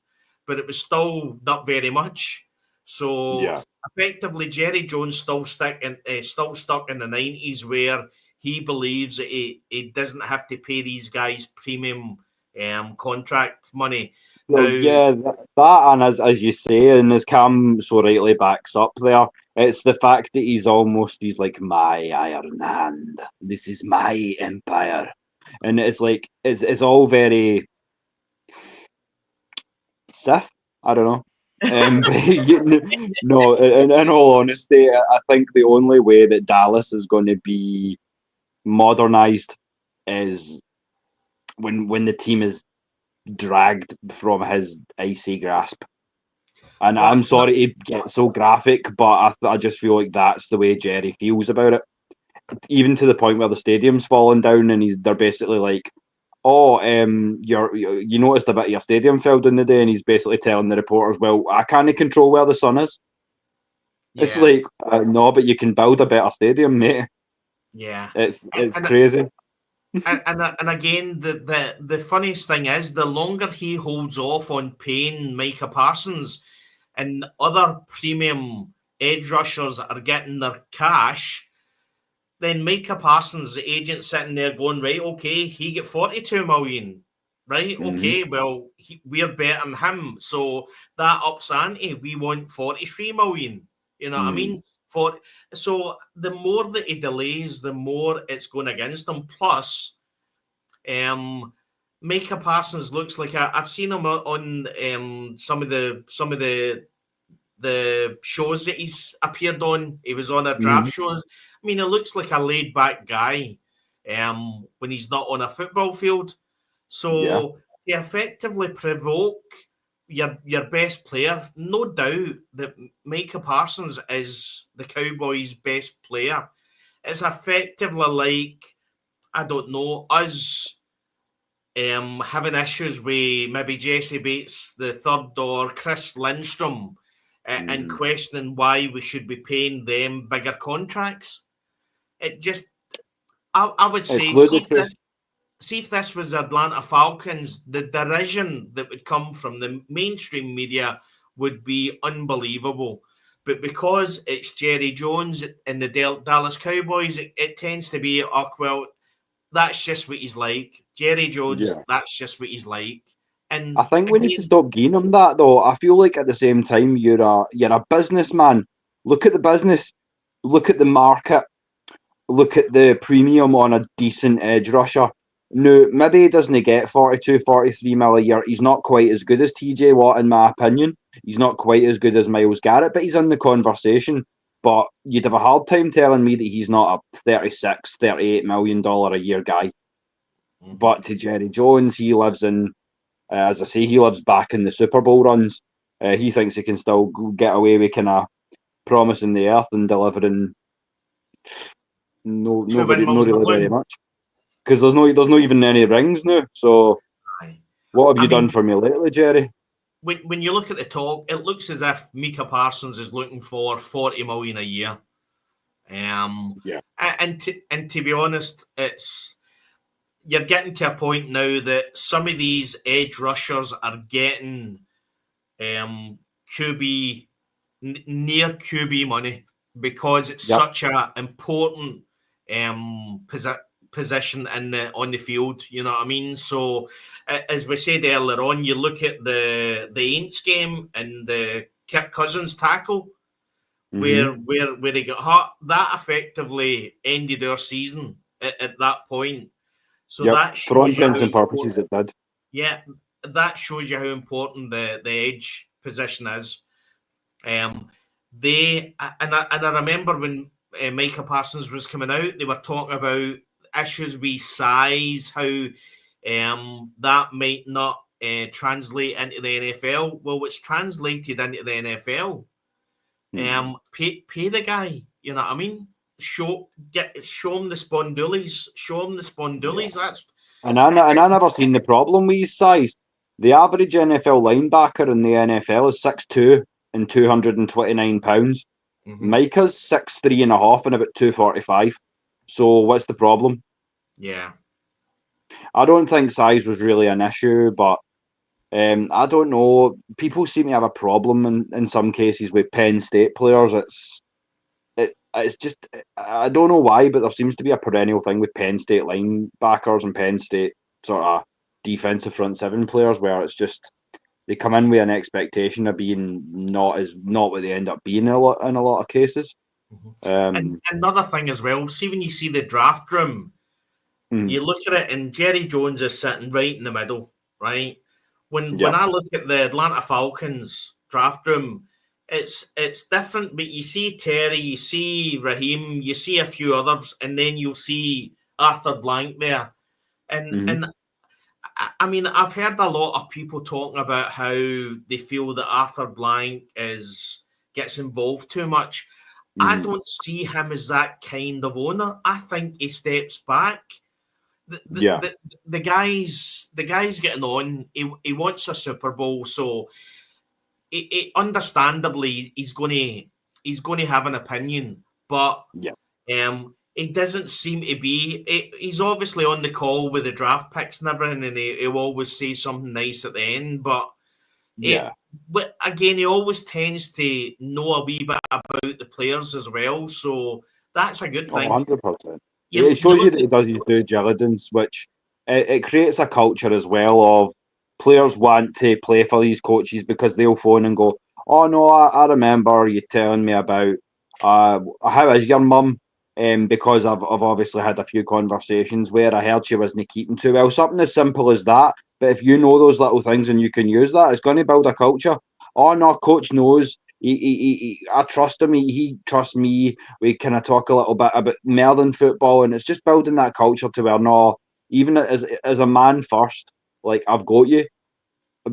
But it was still not very much. So effectively, Jerry Jones still stuck in the 90s where he believes that he doesn't have to pay these guys premium contract money. Well, that and as you say, and as Cam so rightly backs up there, it's the fact that he's like my Iron Hand. This is my empire, and it's like it's all very Sith. I don't know. No, in all honesty, I think the only way that Dallas is going to be modernised is when the team is dragged from his icy grasp. And Well, I'm sorry to get so graphic, but I just feel like that's the way Jerry feels about it. Even to the point where the stadium's falling down, and they're basically like, "Oh, you noticed a bit of your stadium fell down the day," and he's basically telling the reporters, "Well, I can't control where the sun is." It's yeah, like, no, but you can build a better stadium, mate. yeah. It's And crazy. and again, the funniest thing is, the longer he holds off on paying Micah Parsons, and other premium edge rushers are getting their cash, then Micah Parsons, the agent, sitting there going, right, okay, he get 42 million. Right, okay, well, we're better than him. So that ups ante. We want 43 million. You know what I mean? So the more that he delays, the more it's going against him. Plus, Micah Parsons looks like I've seen him on some of the shows that he's appeared on. He was on a draft shows. I mean, it looks like a laid back guy when he's not on a football field. So to effectively provoke your best player, no doubt that Micah Parsons is the Cowboys' best player. It's effectively like, I don't know, us having issues with maybe Jesse Bates the third or Chris Lindstrom and questioning why we should be paying them bigger contracts. It just, I would say, see if this was Atlanta Falcons, the derision that would come from the mainstream media would be unbelievable. But because it's Jerry Jones and the Dallas Cowboys, it tends to be, oh, well, that's just what he's like. Jerry Jones, that's just what he's like. And I think we need to stop giving him that, though. I feel like at the same time, you're a businessman. Look at the business. Look at the market. Look at the premium on a decent edge rusher. No, maybe he doesn't get 42, 43 mil a year. He's not quite as good as TJ Watt, in my opinion. He's not quite as good as Myles Garrett, but he's in the conversation. But you'd have a hard time telling me that he's not a 36, $38 million a year guy. But to Jerry Jones, he lives in, as I say, he lives back in the Super Bowl runs. He thinks he can still get away with kind of promising the earth and delivering not really very much. Because there's no even any rings now. So what have you done for me lately, Jerry? When you look at the talk, it looks as if Micah Parsons is looking for 40 million a year. And to be honest, you're getting to a point now that some of these edge rushers are getting QB near QB money because it's such an important position on the field. You know what I mean? So as we said earlier on, you look at the Aints game and the Kirk Cousins tackle where they got hurt. That effectively ended our season at that point. So that shows for all intents and purposes, it did. Yeah, that shows you how important the edge position is. I remember when Micah Parsons was coming out, they were talking about issues with size, how that might not translate into the NFL. Well, it's translated into the NFL. Pay the guy. You know what I mean? Show him the spondoolies. That's and I never seen the problem with his size. The average NFL linebacker in the NFL is 6'2" and 229 pounds. Micah's 6'3" and a half and about 245. So what's the problem? Yeah, I don't think size was really an issue, but I don't know. People seem to have a problem in some cases with Penn State players. It's just, I don't know why, but there seems to be a perennial thing with Penn State linebackers and Penn State sort of defensive front seven players where it's just they come in with an expectation of being not what they end up being in a lot of cases. And another thing as well, see when you see the draft room, you look at it and Jerry Jones is sitting right in the middle, right? When I look at the Atlanta Falcons, draft room, it's different. But you see Terry, you see Raheem, you see a few others, and then you'll see Arthur Blank there. And I mean, I've heard a lot of people talking about how they feel that Arthur Blank gets involved too much. I don't see him as that kind of owner. I think he steps back. The guy's getting on. He wants a Super Bowl, so understandably he's going to have an opinion. But it doesn't seem to be. He's obviously on the call with the draft picks and everything, and he'll always say something nice at the end. But but again, he always tends to know a wee bit about the players as well, so that's a good thing. 100%. It shows you that he does his due diligence, which it creates a culture as well of players want to play for these coaches because they'll phone and go, "Oh no, I remember you telling me about how is your mum?" Because I've obviously had a few conversations where I heard she wasn't keeping too well. Something as simple as that. But if you know those little things and you can use that, it's going to build a culture. Oh no, coach knows. I trust him. He trusts me. We kind of talk a little bit about more than football, and it's just building that culture to where no, even as a man first, like I've got you,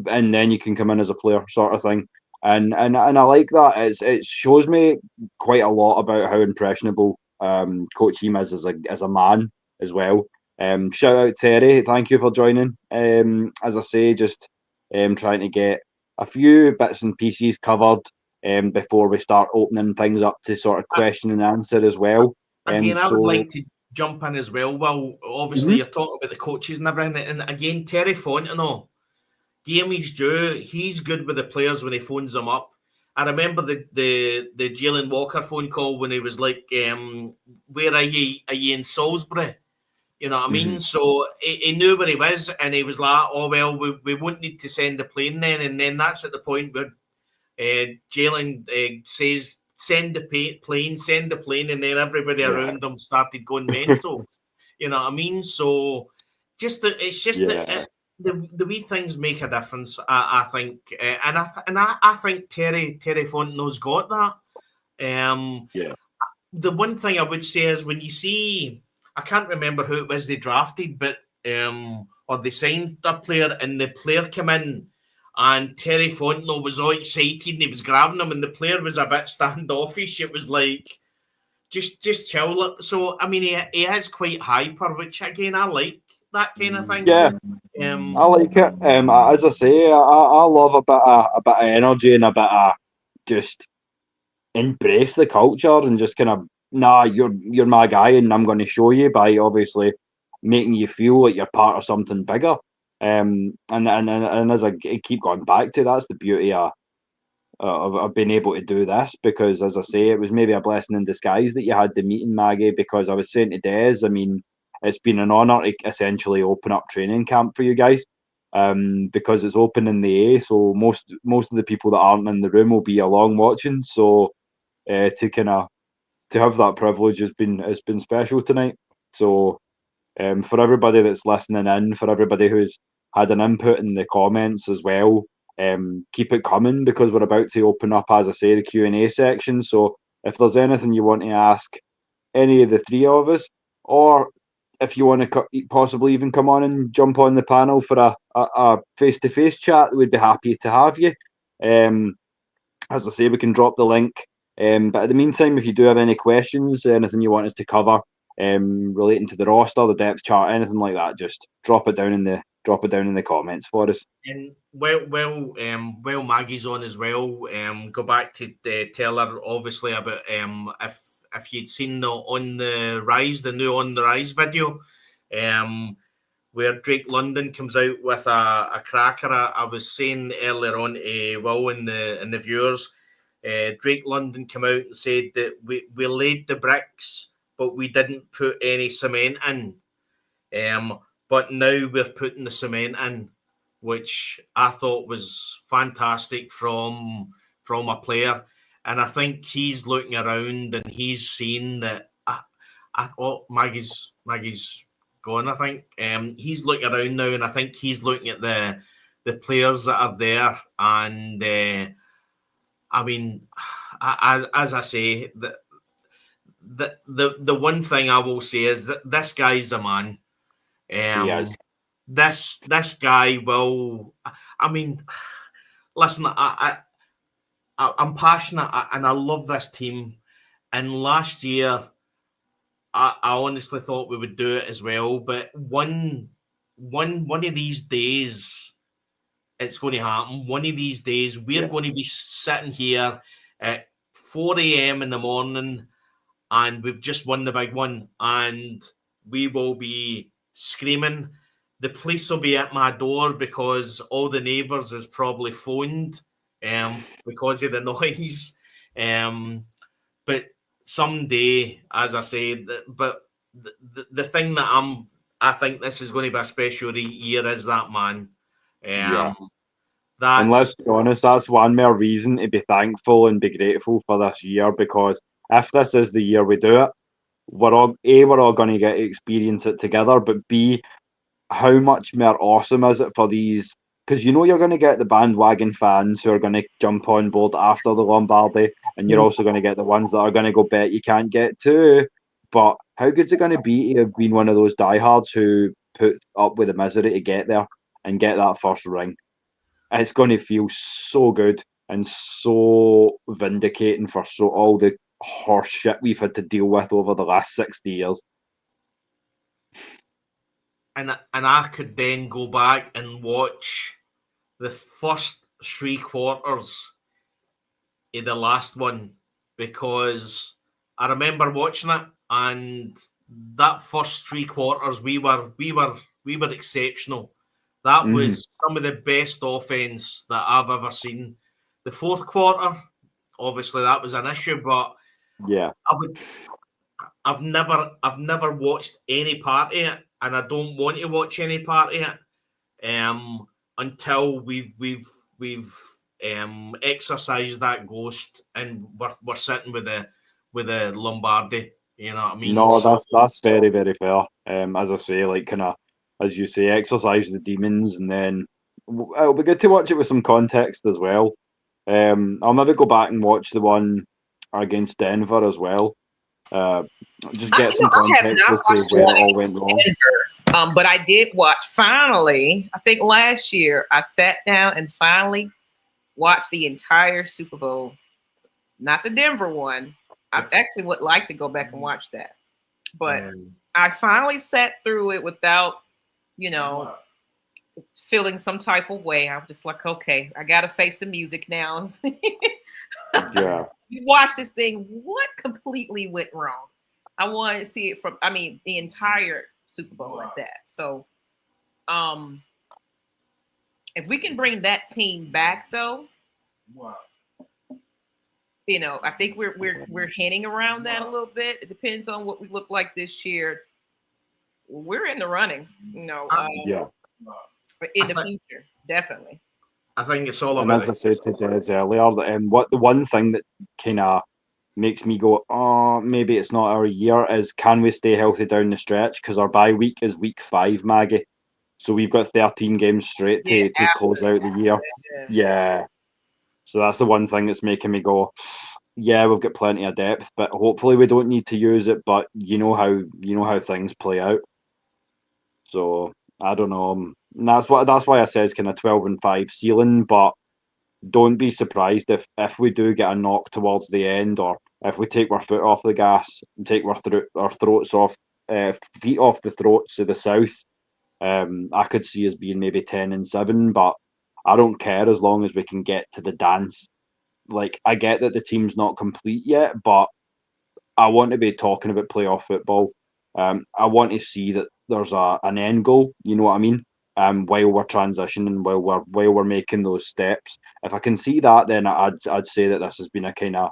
and then you can come in as a player, sort of thing. And I like that. It shows me quite a lot about how impressionable Coach Heem is as a man as well. Shout out Terry, thank you for joining. As I say, just trying to get a few bits and pieces covered before we start opening things up to sort of question and answer as well. Again, I would like to jump in as well. Well, obviously you're talking about the coaches and everything, and again, Terry Fontenot, game he's due. He's good with the players when he phones them up. I remember the Jalen Walker phone call when he was like, "Where are you? Are you in Salisbury?" You know what I mean? So he knew where he was, and he was like, "Oh well, we won't need to send a plane then." And then that's at the point where Jalen says, "Send the plane," and then everybody around them started going mental. You know what I mean? So it's just the wee things make a difference. I think, and I think Terry Fontenot's got that. The one thing I would say is when you see, I can't remember who it was they drafted, but or they signed a player, and the player came in, and Terry Fontenot was all excited, and he was grabbing him, and the player was a bit standoffish. It was like, just chill. So I mean, he is quite hyper, which again I like that kind of thing. Yeah, I like it. As I say, I love a bit of energy and a bit of just embrace the culture and just kind of, nah, you're my guy, and I'm going to show you by obviously making you feel like you're part of something bigger. And as I keep going back to, that's the beauty of being able to do this, because as I say, it was maybe a blessing in disguise that you had the meeting, Maggie, because I was saying to Des, I mean, it's been an honour to essentially open up training camp for you guys, because it's open in the A, so most of the people that aren't in the room will be along watching. So to have that privilege has been special tonight. So for everybody that's listening in, for everybody who's had an input in the comments as well, keep it coming, because we're about to open up, as I say, the Q&A section. So if there's anything you want to ask any of the three of us, or if you want to possibly even come on and jump on the panel for a face-to-face chat, we'd be happy to have you. As I say, we can drop the link. But in the meantime, if you do have any questions, anything you want us to cover relating to the roster, the depth chart, anything like that, just drop it down in the comments for us. And well, Maggie's on as well. Go back to tell her obviously about if you'd seen the new On the Rise video, where Drake London comes out with a cracker. I was saying earlier on to Will and the viewers, Drake London came out and said that we laid the bricks, but we didn't put any cement in. But now we're putting the cement in, which I thought was fantastic from a player. And I think he's looking around and he's seen that. Maggie's gone, I think. He's looking around now, and I think he's looking at the players that are there, and I mean, as I say, the one thing I will say is that this guy's a man. He is. This guy will. I mean, listen, I'm passionate and I love this team. And last year, I honestly thought we would do it as well. But one of these days, it's going to happen. One of these days, we're going to be sitting here at 4 a.m. in the morning, and we've just won the big one, and we will be screaming. The police will be at my door because all the neighbours has probably phoned because of the noise. But someday, as I say, but the thing that I think this is going to be a special year is that man. And let's be honest, that's one more reason to be thankful and be grateful for this year, because if this is the year we do it, we're all going to get to experience it together, but B, how much more awesome is it for these? Because you're going to get the bandwagon fans who are going to jump on board after the Lombardy, and you're also going to get the ones that are going to go bet you can't get to. But how good's it going to be to have been one of those diehards who put up with the misery to get there and get that first ring? It's going to feel so good and so vindicating for all the horse shit we've had to deal with over the last 60 years. And I could then go back and watch the first 3 quarters of the last one, because I remember watching it, and that first 3 quarters we were exceptional. That was some of the best offense that I've ever seen. The fourth quarter, obviously, that was an issue, but yeah, I've never watched any part of it, and I don't want to watch any part of it until we've exercised that ghost and we're sitting with the Lombardy. You know what I mean? No, that's very, very fair. As I say, like kind of, as you say, exercise the demons, and then it'll be good to watch it with some context as well. I'll maybe go back and watch the one against Denver as well. Just get some context as to where it all went wrong. Denver, but I did watch finally. I think last year I sat down and finally watched the entire Super Bowl, not the Denver one. I actually would like to go back and watch that, but I finally sat through it without, feeling some type of way. I'm just like, okay, I got to face the music now. Yeah. You watch this thing. What completely went wrong? I wanted to see it from, the entire Super Bowl like that. So, if we can bring that team back, though, I think we're hinting around that a little bit. It depends on what we look like this year. We're in the running, in the future, definitely. I think it's all about. And as I said to Des earlier, the one thing that kind of makes me go, oh, maybe it's not our year, is can we stay healthy down the stretch? Because our bye week is week 5, Maggie. So we've got 13 games straight to close out the year. Yeah. So that's the one thing that's making me go, yeah, we've got plenty of depth, but hopefully we don't need to use it. But you know how things play out. So I don't know. And that's why I says kind of 12-5 ceiling. But don't be surprised if we do get a knock towards the end, or if we take our foot off the gas and take our throats off, feet off the throats of the South. I could see us being maybe 10-7, but I don't care as long as we can get to the dance. Like, I get that the team's not complete yet, but I want to be talking about playoff football. I want to see that there's an end goal. You know what I mean? While we're transitioning, while we're making those steps. If I can see that, then I'd say that this has been a kind of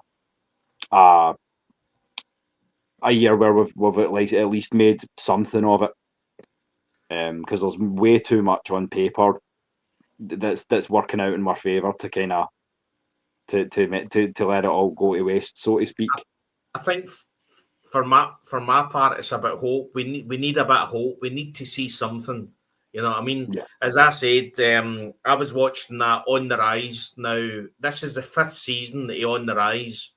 a year where we've at least made something of it. Because there's way too much on paper that's working out in our favour to kind of to let it all go to waste, so to speak. I think for my part, it's about hope. We need a bit of hope. We need to see something. You know what I mean? Yeah. As I said, I was watching that On the Rise. Now, this is the 5th season that On the Rise.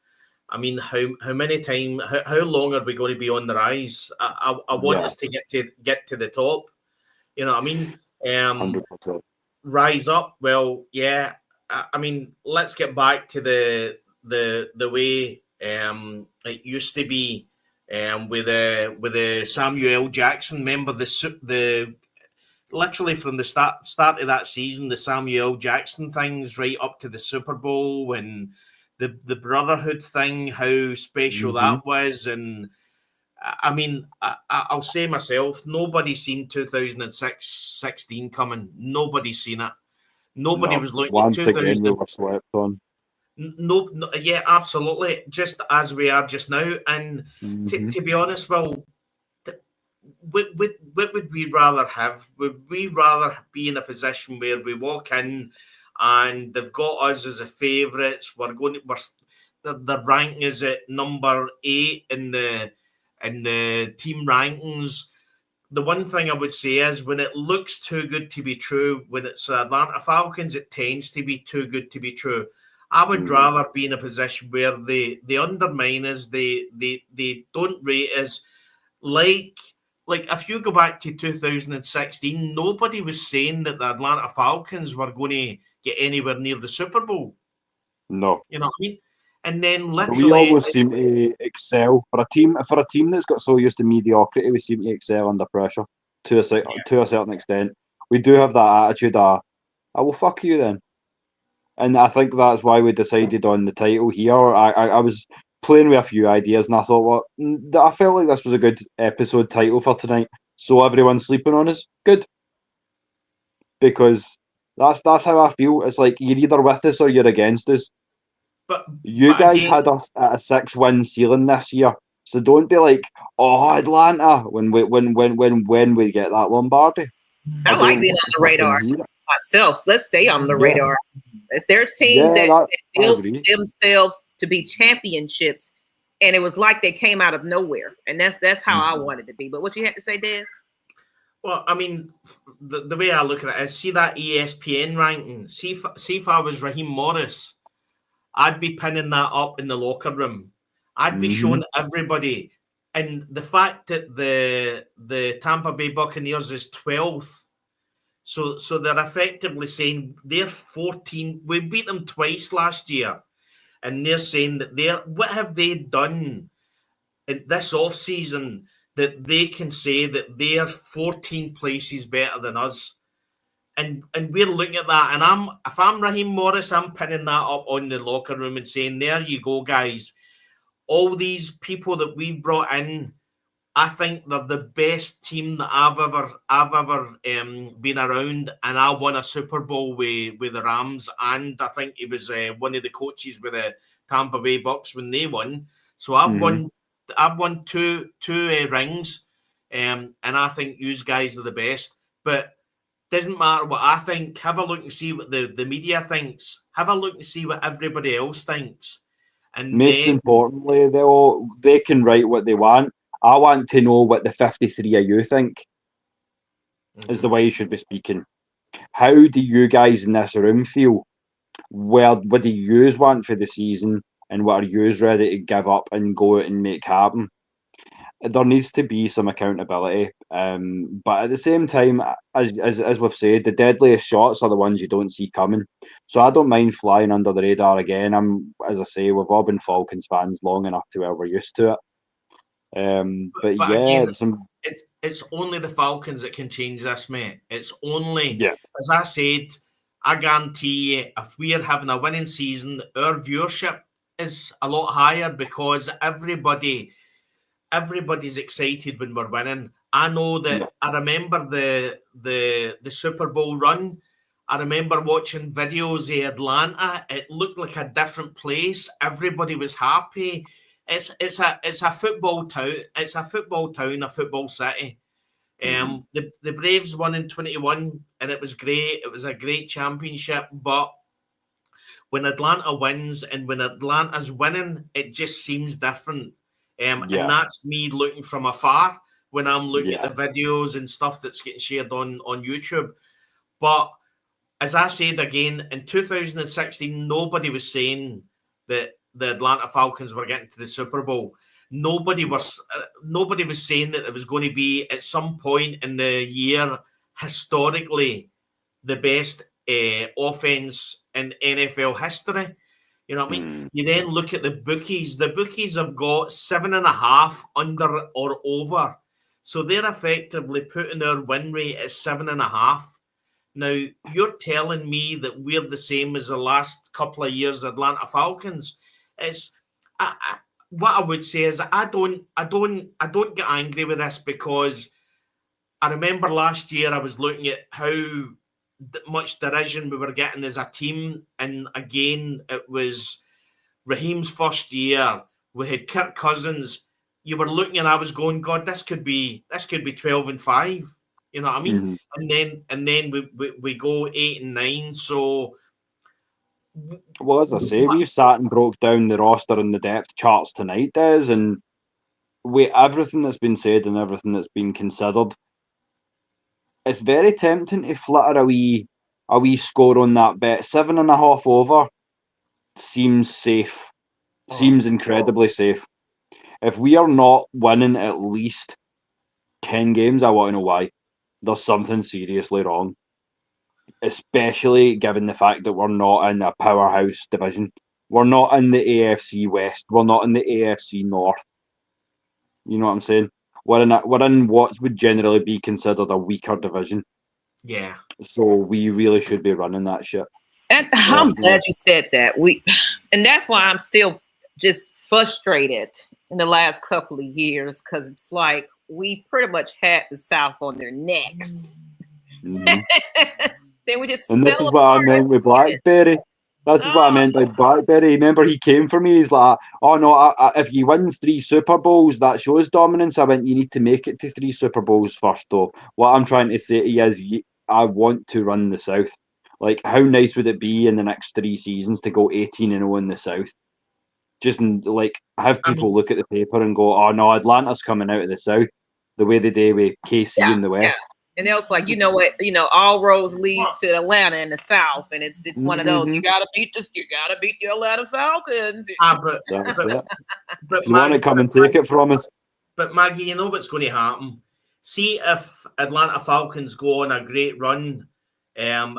I mean, how many times, how long are we going to be on the rise? I want us to get to the top. You know what I mean? 100%. Rise up. Well, yeah. I mean, let's get back to the way it used to be with the Samuel Jackson. Remember the literally from the start of that season, the Samuel Jackson things right up to the Super Bowl and the brotherhood thing, how special that was. And I mean, I'll say myself, nobody seen 2016 coming. Nobody seen it. Nobody was looking at 2000. Once again, we were slept on. No, yeah, absolutely. Just as we are just now. And to be honest, well, what would we rather have? Would we rather be in a position where we walk in and they've got us as a favourites? The ranking is at number 8 in the team rankings. The one thing I would say is when it looks too good to be true, when it's Atlanta Falcons, it tends to be too good to be true. I would rather be in a position where they undermine us, they don't rate us. Like if you go back to 2016, nobody was saying that the Atlanta Falcons were going to get anywhere near the Super Bowl. No. You know what I mean? And then literally, we always seem to excel for a team that's got so used to mediocrity. We seem to excel under pressure to a certain extent. We do have that attitude of, I will fuck you then, and I think that's why we decided on the title here. I was playing with a few ideas, and I thought, I felt like this was a good episode title for tonight. So everyone's sleeping on us, good, because that's how I feel. It's like you're either with us or you're against us. But you guys had us at a 6-win ceiling this year, so don't be like, "Oh, Atlanta," when we get that Lombardi. I like being on the radar myself. So let's stay on the radar. If there's teams that built themselves to be championships, and it was like they came out of nowhere, and that's how I wanted to be. But what you had to say, Des? Well, I mean, the way I look at it is, see that ESPN ranking. See if I was Raheem Morris, I'd be pinning that up in the locker room. I'd be showing everybody. And the fact that the Tampa Bay Buccaneers is 12th, so they're effectively saying they're 14. We beat them twice last year, and they're saying that what have they done in this offseason that they can say that they're 14 places better than us? And we're looking at that, and if I'm Raheem Morris, I'm pinning that up on the locker room and saying, there you go, guys. All these people that we've brought in, I think they're the best team that I've ever been around, and I won a Super Bowl with the Rams, and I think it was one of the coaches with the Tampa Bay Bucks when they won. So I've won two rings, and I think you guys are the best. But doesn't matter what I think. Have a look and see what the media thinks. Have a look and see what everybody else thinks. And most importantly, they can write what they want. I want to know what the 53 of you think is the way you should be speaking. How do you guys in this room feel? What do you want for the season, and what are you ready to give up and go out and make happen? There needs to be some accountability, but at the same time, as we've said, the deadliest shots are the ones you don't see coming. So I don't mind flying under the radar again. As I say, we've all been Falcons fans long enough to where we're used to it. But yeah, again, it's only the Falcons that can change this, mate. It's only, as I said, I guarantee you, if we are having a winning season, our viewership is a lot higher because everybody's excited when we're winning. I know that. I remember the Super Bowl run. I remember watching videos of Atlanta. It looked like a different place. Everybody was happy. It's a football town. It's a football town, a football city. The Braves won in 21, and it was great. It was a great championship. But when Atlanta wins and when Atlanta's winning, it just seems different. And that's me looking from afar. when I'm looking Yeah. at the videos and stuff that's getting shared on YouTube. But as I said again, in 2016, nobody was saying that the Atlanta Falcons were getting to the Super Bowl. Nobody was saying that it was going to be at some point in the year historically the best offense in NFL history. You know what I mean? You then look at the bookies. The bookies have got 7.5 under or over. So they're effectively putting their win rate at 7.5. Now, you're telling me that we're the same as the last couple of years Atlanta Falcons. What I would say is I don't get angry with this, because I remember last year I was looking at how much derision we were getting as a team, and again it was Raheem's first year. We had Kirk Cousins. You were looking and I was going, God, this could be 12-5. You know what I mean? And then we go 8-9. So, well, as I say, we've sat and broke down the roster and the depth charts tonight, Des, and with everything that's been said and everything that's been considered, it's very tempting to flitter a wee score on that bet. 7.5 over seems safe. Seems incredibly safe. If we are not winning at least 10 games, I want to know why. There's something seriously wrong. Especially given the fact that we're not in a powerhouse division. We're not in the AFC West. We're not in the AFC North. You know what I'm saying? We're in what would generally be considered a weaker division. Yeah. So we really should be running that shit. And I'm glad you said that. And that's why I'm still just frustrated in the last couple of years, because it's like we pretty much had the South on their necks. Then we just and this is what I meant with Blackberry. This is what I meant by Blackberry. Remember, he came for me. He's like, oh no, if you win 3 Super Bowls, that shows dominance. I went, you need to make it to 3 Super Bowls first, though. What I'm trying to say to you is, I want to run the South. Like, how nice would it be in the next 3 seasons to go 18-0 in the South? Just like have people look at the paper and go, oh no, Atlanta's coming out of the South the way they do with KC in the West. Yeah. And else, like, you know what, all roads lead to Atlanta in the South, and it's one of those, you gotta beat the Atlanta Falcons. But you want to come and take it from us. But Maggie, you know what's going to happen? See if Atlanta Falcons go on a great run, and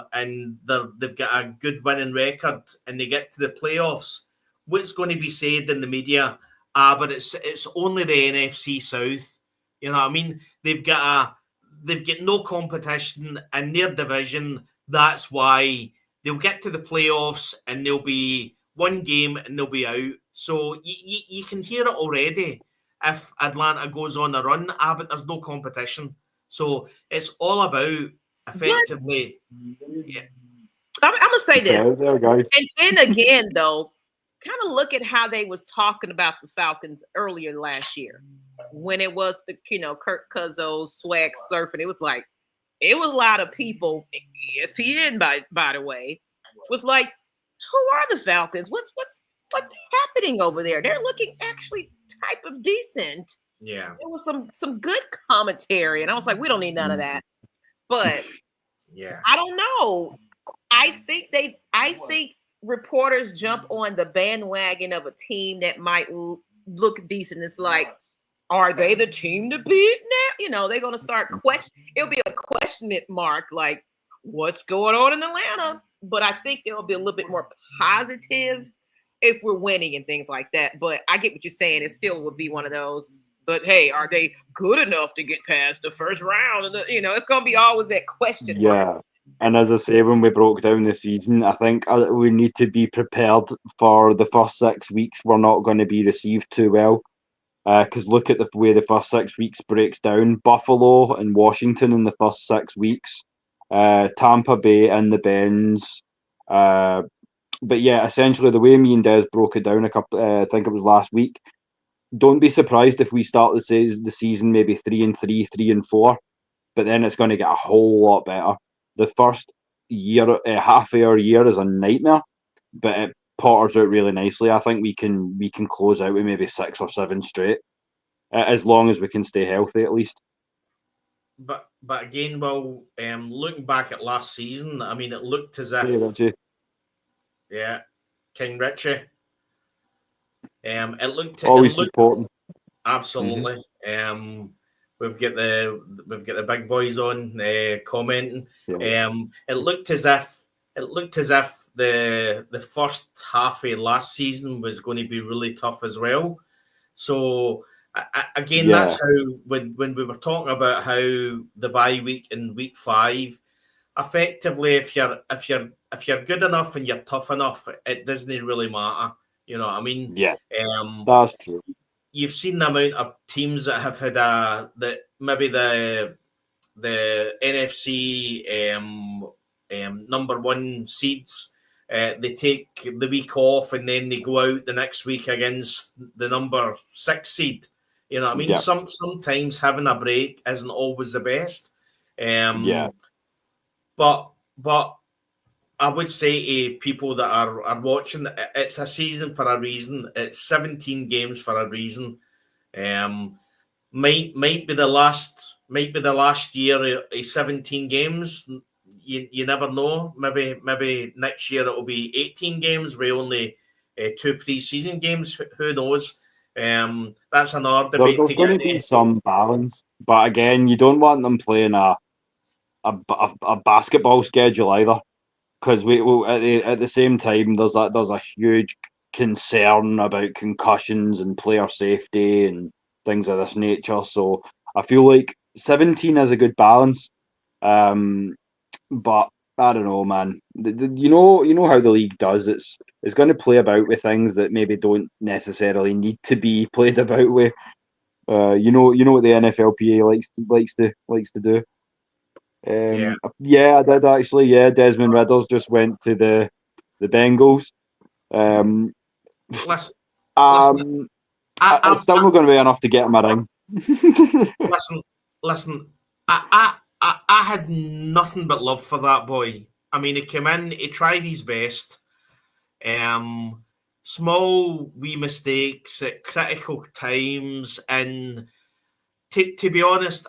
they've got a good winning record, and they get to the playoffs. What's going to be said in the media? But it's only the NFC South. You know what I mean? They've got no competition in their division. That's why they'll get to the playoffs and they'll be one game and they'll be out. So you can hear it already. If Atlanta goes on a run, but there's no competition. So it's all about effectively. Yeah. I'm gonna say this, there, guys. And then again, though, kind of look at how they was talking about the Falcons earlier last year, when it was the Kirk Cousins swag surfing. It was a lot of people. ESPN, by the way, was like, who are the Falcons? What's happening over there? They're looking actually type of decent. Yeah, there was some good commentary, and I was like, we don't need none of that. But yeah, I don't know. I think reporters jump on the bandwagon of a team that might look decent. It's like, are they the team to beat now? They're going to start it'll be a question mark, like, what's going on in Atlanta? But I think it'll be a little bit more positive if we're winning and things like that. But I get what you're saying. It still would be one of those. But hey, are they good enough to get past the first round? And it's going to be always that question mark. Yeah. And as I say, when we broke down the season, I think we need to be prepared for the first 6 weeks. We're not going to be received too well. Because look at the way the first 6 weeks breaks down. Buffalo and Washington in the first 6 weeks. Tampa Bay and the Bens. But yeah, essentially the way me and Des broke it down I think it was last week. Don't be surprised if we start the season maybe 3-3, 3-4. But then it's going to get a whole lot better. The first year, half of our year is a nightmare, but it potters out really nicely. I think we can close out with maybe 6 or 7 straight. as long as we can stay healthy at least. But again, well, looking back at last season, I mean, it looked as if King Richie. It looked supporting. Absolutely. We've got the big boys on commenting. Yeah. It looked as if the first half of last season was going to be really tough as well. So again, that's how when we were talking about how the bye week in week 5, effectively, if you're good enough and you're tough enough, it doesn't really matter. You know what I mean? Yeah, that's true. You've seen the amount of teams that have had the NFC number 1 seeds. They take the week off and then they go out the next week against the number 6 seed. You know what I mean? Yeah. Sometimes having a break isn't always the best. But I would say to people that are watching, it's a season for a reason. It's 17 games for a reason. Might be the last year of 17 games. You never know. Maybe next year it will be 18 games with only 2 pre-season games. Who knows? That's another debate. There's going to be some balance, but again, you don't want them playing a basketball schedule either, because we at the same time there's a huge concern about concussions and player safety and things of this nature. So I feel like 17 is a good balance. But I don't know, man. You know how the league does. It's going to play about with things that maybe don't necessarily need to be played about with. You know what the NFLPA likes to do. I did actually. Yeah, Desmond Ridder's just went to the Bengals. Listen, it's still not going to be enough to get him a ring. listen. I had nothing but love for that boy. I mean, he came in, he tried his best. Small wee mistakes at critical times, and to be honest,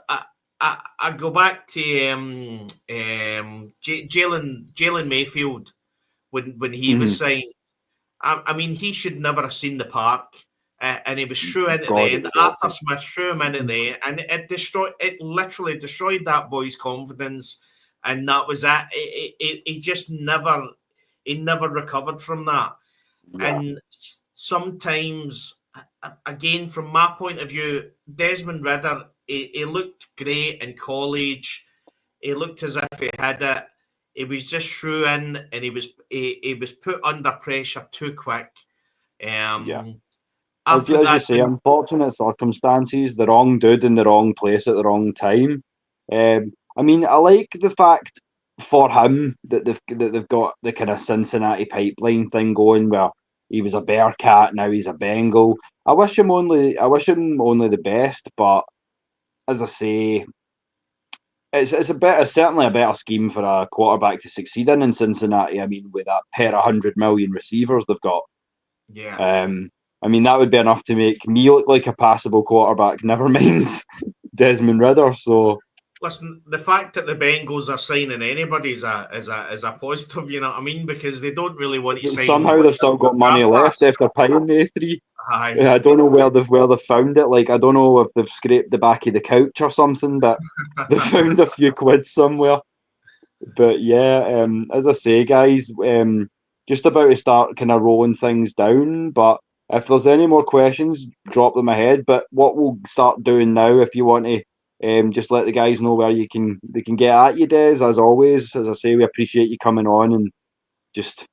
I go back to Jalen Mayfield when he was signed. I mean, he should never have seen the park. And he was through in at the end. Arthur Smith threw him in at the end, and it literally destroyed that boy's confidence, and that was that. He just never recovered from that. Yeah. And sometimes, again, from my point of view, Desmond Ridder, he looked great in college. He looked as if he had it. He was just through in, and he was put under pressure too quick. As you say, unfortunate circumstances, the wrong dude in the wrong place at the wrong time. I mean, I like the fact for him that they've got the kind of Cincinnati pipeline thing going, where he was a Bearcat, now he's a Bengal. I wish him only the best, but as I say, it's certainly a better scheme for a quarterback to succeed in Cincinnati. I mean, with that pair of 100 million receivers they've got. Yeah. I mean, that would be enough to make me look like a passable quarterback, never mind Desmond Ridder. So, listen, the fact that the Bengals are signing anybody is a positive, you know what I mean? Because they don't really want to sign. Somehow they've still got money left after paying the three. I don't know where they've found it. Like, I don't know if they've scraped the back of the couch or something, but they found a few quid somewhere. But yeah, as I say, guys, just about to start kind of rolling things down, but if there's any more questions, drop them ahead. But what we'll start doing now, if you want to just let the guys know where they can get at you, Des. As always, as I say, we appreciate you coming on and just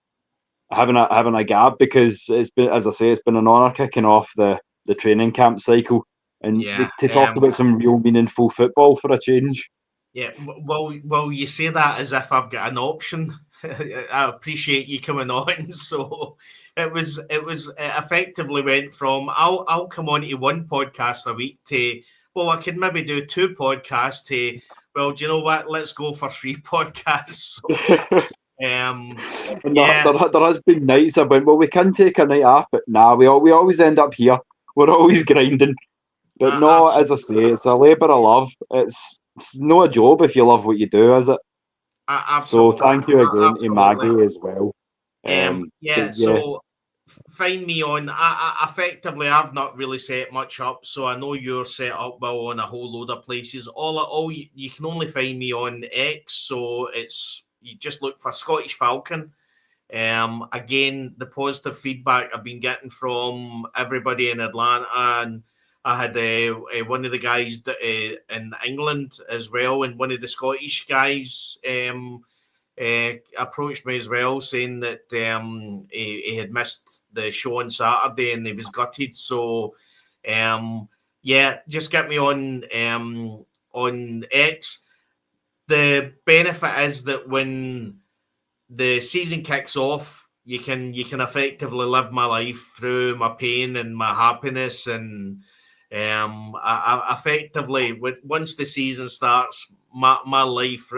having a gab, because it's been an honour kicking off the training camp cycle and to talk about some real meaningful football for a change. Yeah, well, you say that as if I've got an option. I appreciate you coming on. So it effectively went from I'll come on to one podcast a week to, well, I could maybe do 2 podcasts to, well, do you know what? Let's go for 3 podcasts. So, there has been nights I went, well, we can take a night off, but nah, we always end up here. We're always grinding. But no, as I Absolutely. say, it's a labour of love. It's no a job if you love what you do, is it? So Absolutely. thank you again to Absolutely. Maggie as well. Yeah, But yeah, so find me on. Effectively, I've not really set much up, so I know you're set up well on a whole load of places. All you can only find me on X, so it's you just look for Scottish Falcon. Again, the positive feedback I've been getting from everybody in Atlanta, and I had one of the guys in England as well, and one of the Scottish guys approached me as well, saying that he had missed the show on Saturday and he was gutted. So, yeah, just get me on X. The benefit is that when the season kicks off, you can effectively live my life through my pain and my happiness, and I effectively once the season starts, my life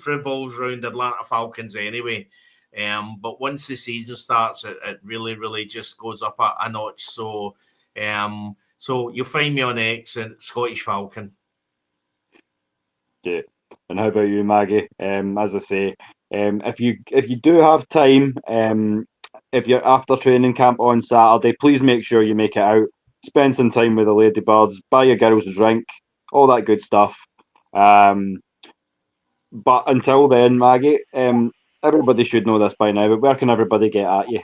revolves around Atlanta Falcons anyway. But once the season starts, it really just goes up a notch. So you'll find me on X and Scottish Falcon. yeah. And how about you, Maggie? As I say, if you do have time, if you're after training camp on Saturday, please make sure you make it out. Spend some time with the ladybirds, buy your girls a drink, all that good stuff. Um, but until then, Maggie, everybody should know this by now. But where can everybody get at you?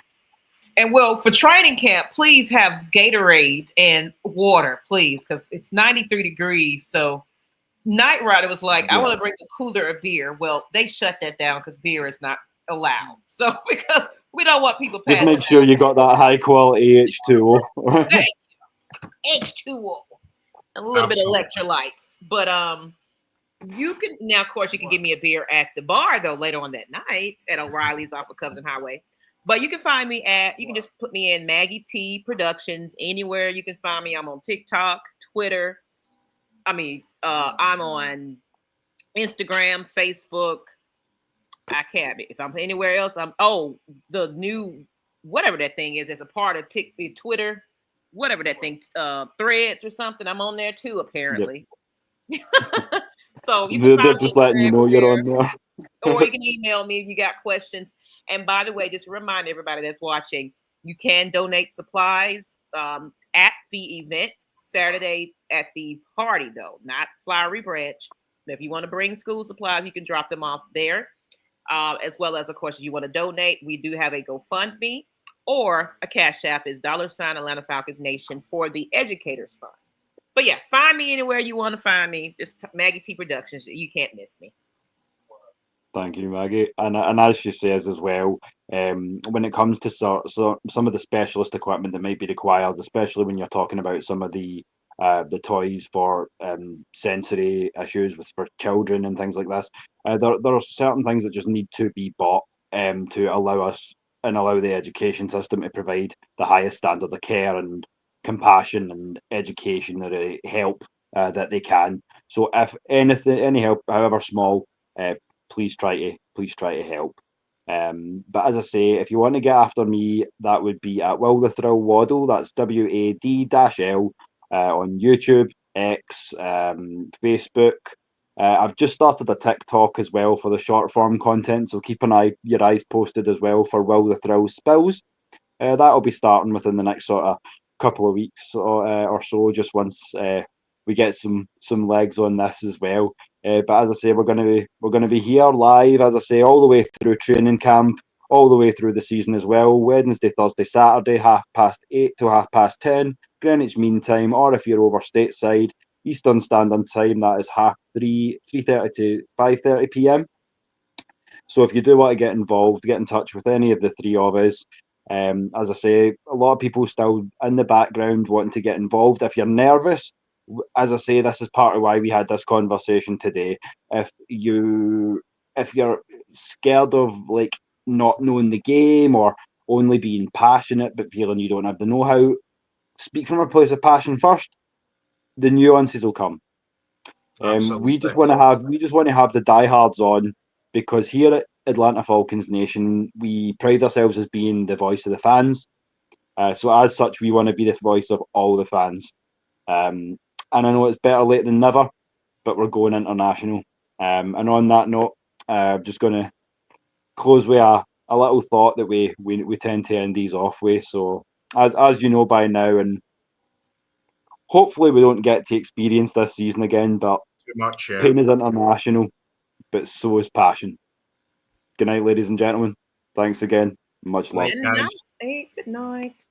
And well, for training camp, please have Gatorade and water, please, because it's 93 degrees. So Night Rider was like, I Yeah. want to bring a cooler of beer. Well, they shut that down because beer is not allowed. So because we don't want people Just passing make sure you got that high quality H2O. hey, H2O and a little bit of electrolytes. But you can now, of course, you can give me a beer at the bar though later on that night at O'Reilly's off of Covington Highway. But you can find me you can just put me in Maggie T Productions anywhere you can find me. I'm on TikTok, Twitter. I'm on Instagram, Facebook. I can't be. If I'm anywhere else, the new whatever that thing is. It's a part of Twitter, whatever that thing, Threads or something. I'm on there too, apparently. Yep. So you can They're just letting you know you're on there. Or you can email me if you got questions. And by the way, just remind everybody that's watching, you can donate supplies at the event Saturday at the party, though, not Flowery Branch. If you want to bring school supplies, you can drop them off there. As well as, of course, if you want to donate, we do have a GoFundMe or a Cash App is $ Atlanta Falcons Nation for the Educators Fund. But yeah, find me anywhere you want to find me. Just Maggie T Productions. You can't miss me. Thank you, Maggie. And as she says as well, when it comes to some of the specialist equipment that might be required, especially when you're talking about some of the toys for sensory issues for children and things like this, there are certain things that just need to be bought to allow us and allow the education system to provide the highest standard of care and compassion and education that help that they can. So if any help, however small, please try to help. But as I say, if you want to get after me, that would be at Will the Thrill Waddle. That's WAD-L on YouTube, X, Facebook. I've just started a TikTok as well for the short form content, so keep your eyes posted as well for Will the Thrill Spills. That'll be starting within the next sort of couple of weeks or so, just once we get some legs on this as well. But as I say, we're gonna be here live, as I say, all the way through training camp, all the way through the season as well. Wednesday, Thursday, Saturday, 8:30 to 10:30 Greenwich Mean Time, or if you're over stateside, Eastern Standard Time, that is 3:30 to 5:30 p.m. So if you do want to get involved, get in touch with any of the three of us. As I say, a lot of people still in the background wanting to get involved. If you're nervous, as I say, this is part of why we had this conversation today. If you're scared of like not knowing the game or only being passionate but feeling you don't have the know-how, speak from a place of passion first. The nuances will come. We just want to have the diehards on, because here at Atlanta Falcons Nation, we pride ourselves as being the voice of the fans. So as such, we want to be the voice of all the fans. And I know it's better late than never, but we're going international. And on that note, I'm just going to close with a little thought that we tend to end these off with. So, as you know by now, and hopefully we don't get to experience this season again, but Too much. pain is international, but so is passion. Good night, ladies and gentlemen. Thanks again. Much love. Guys. Good night.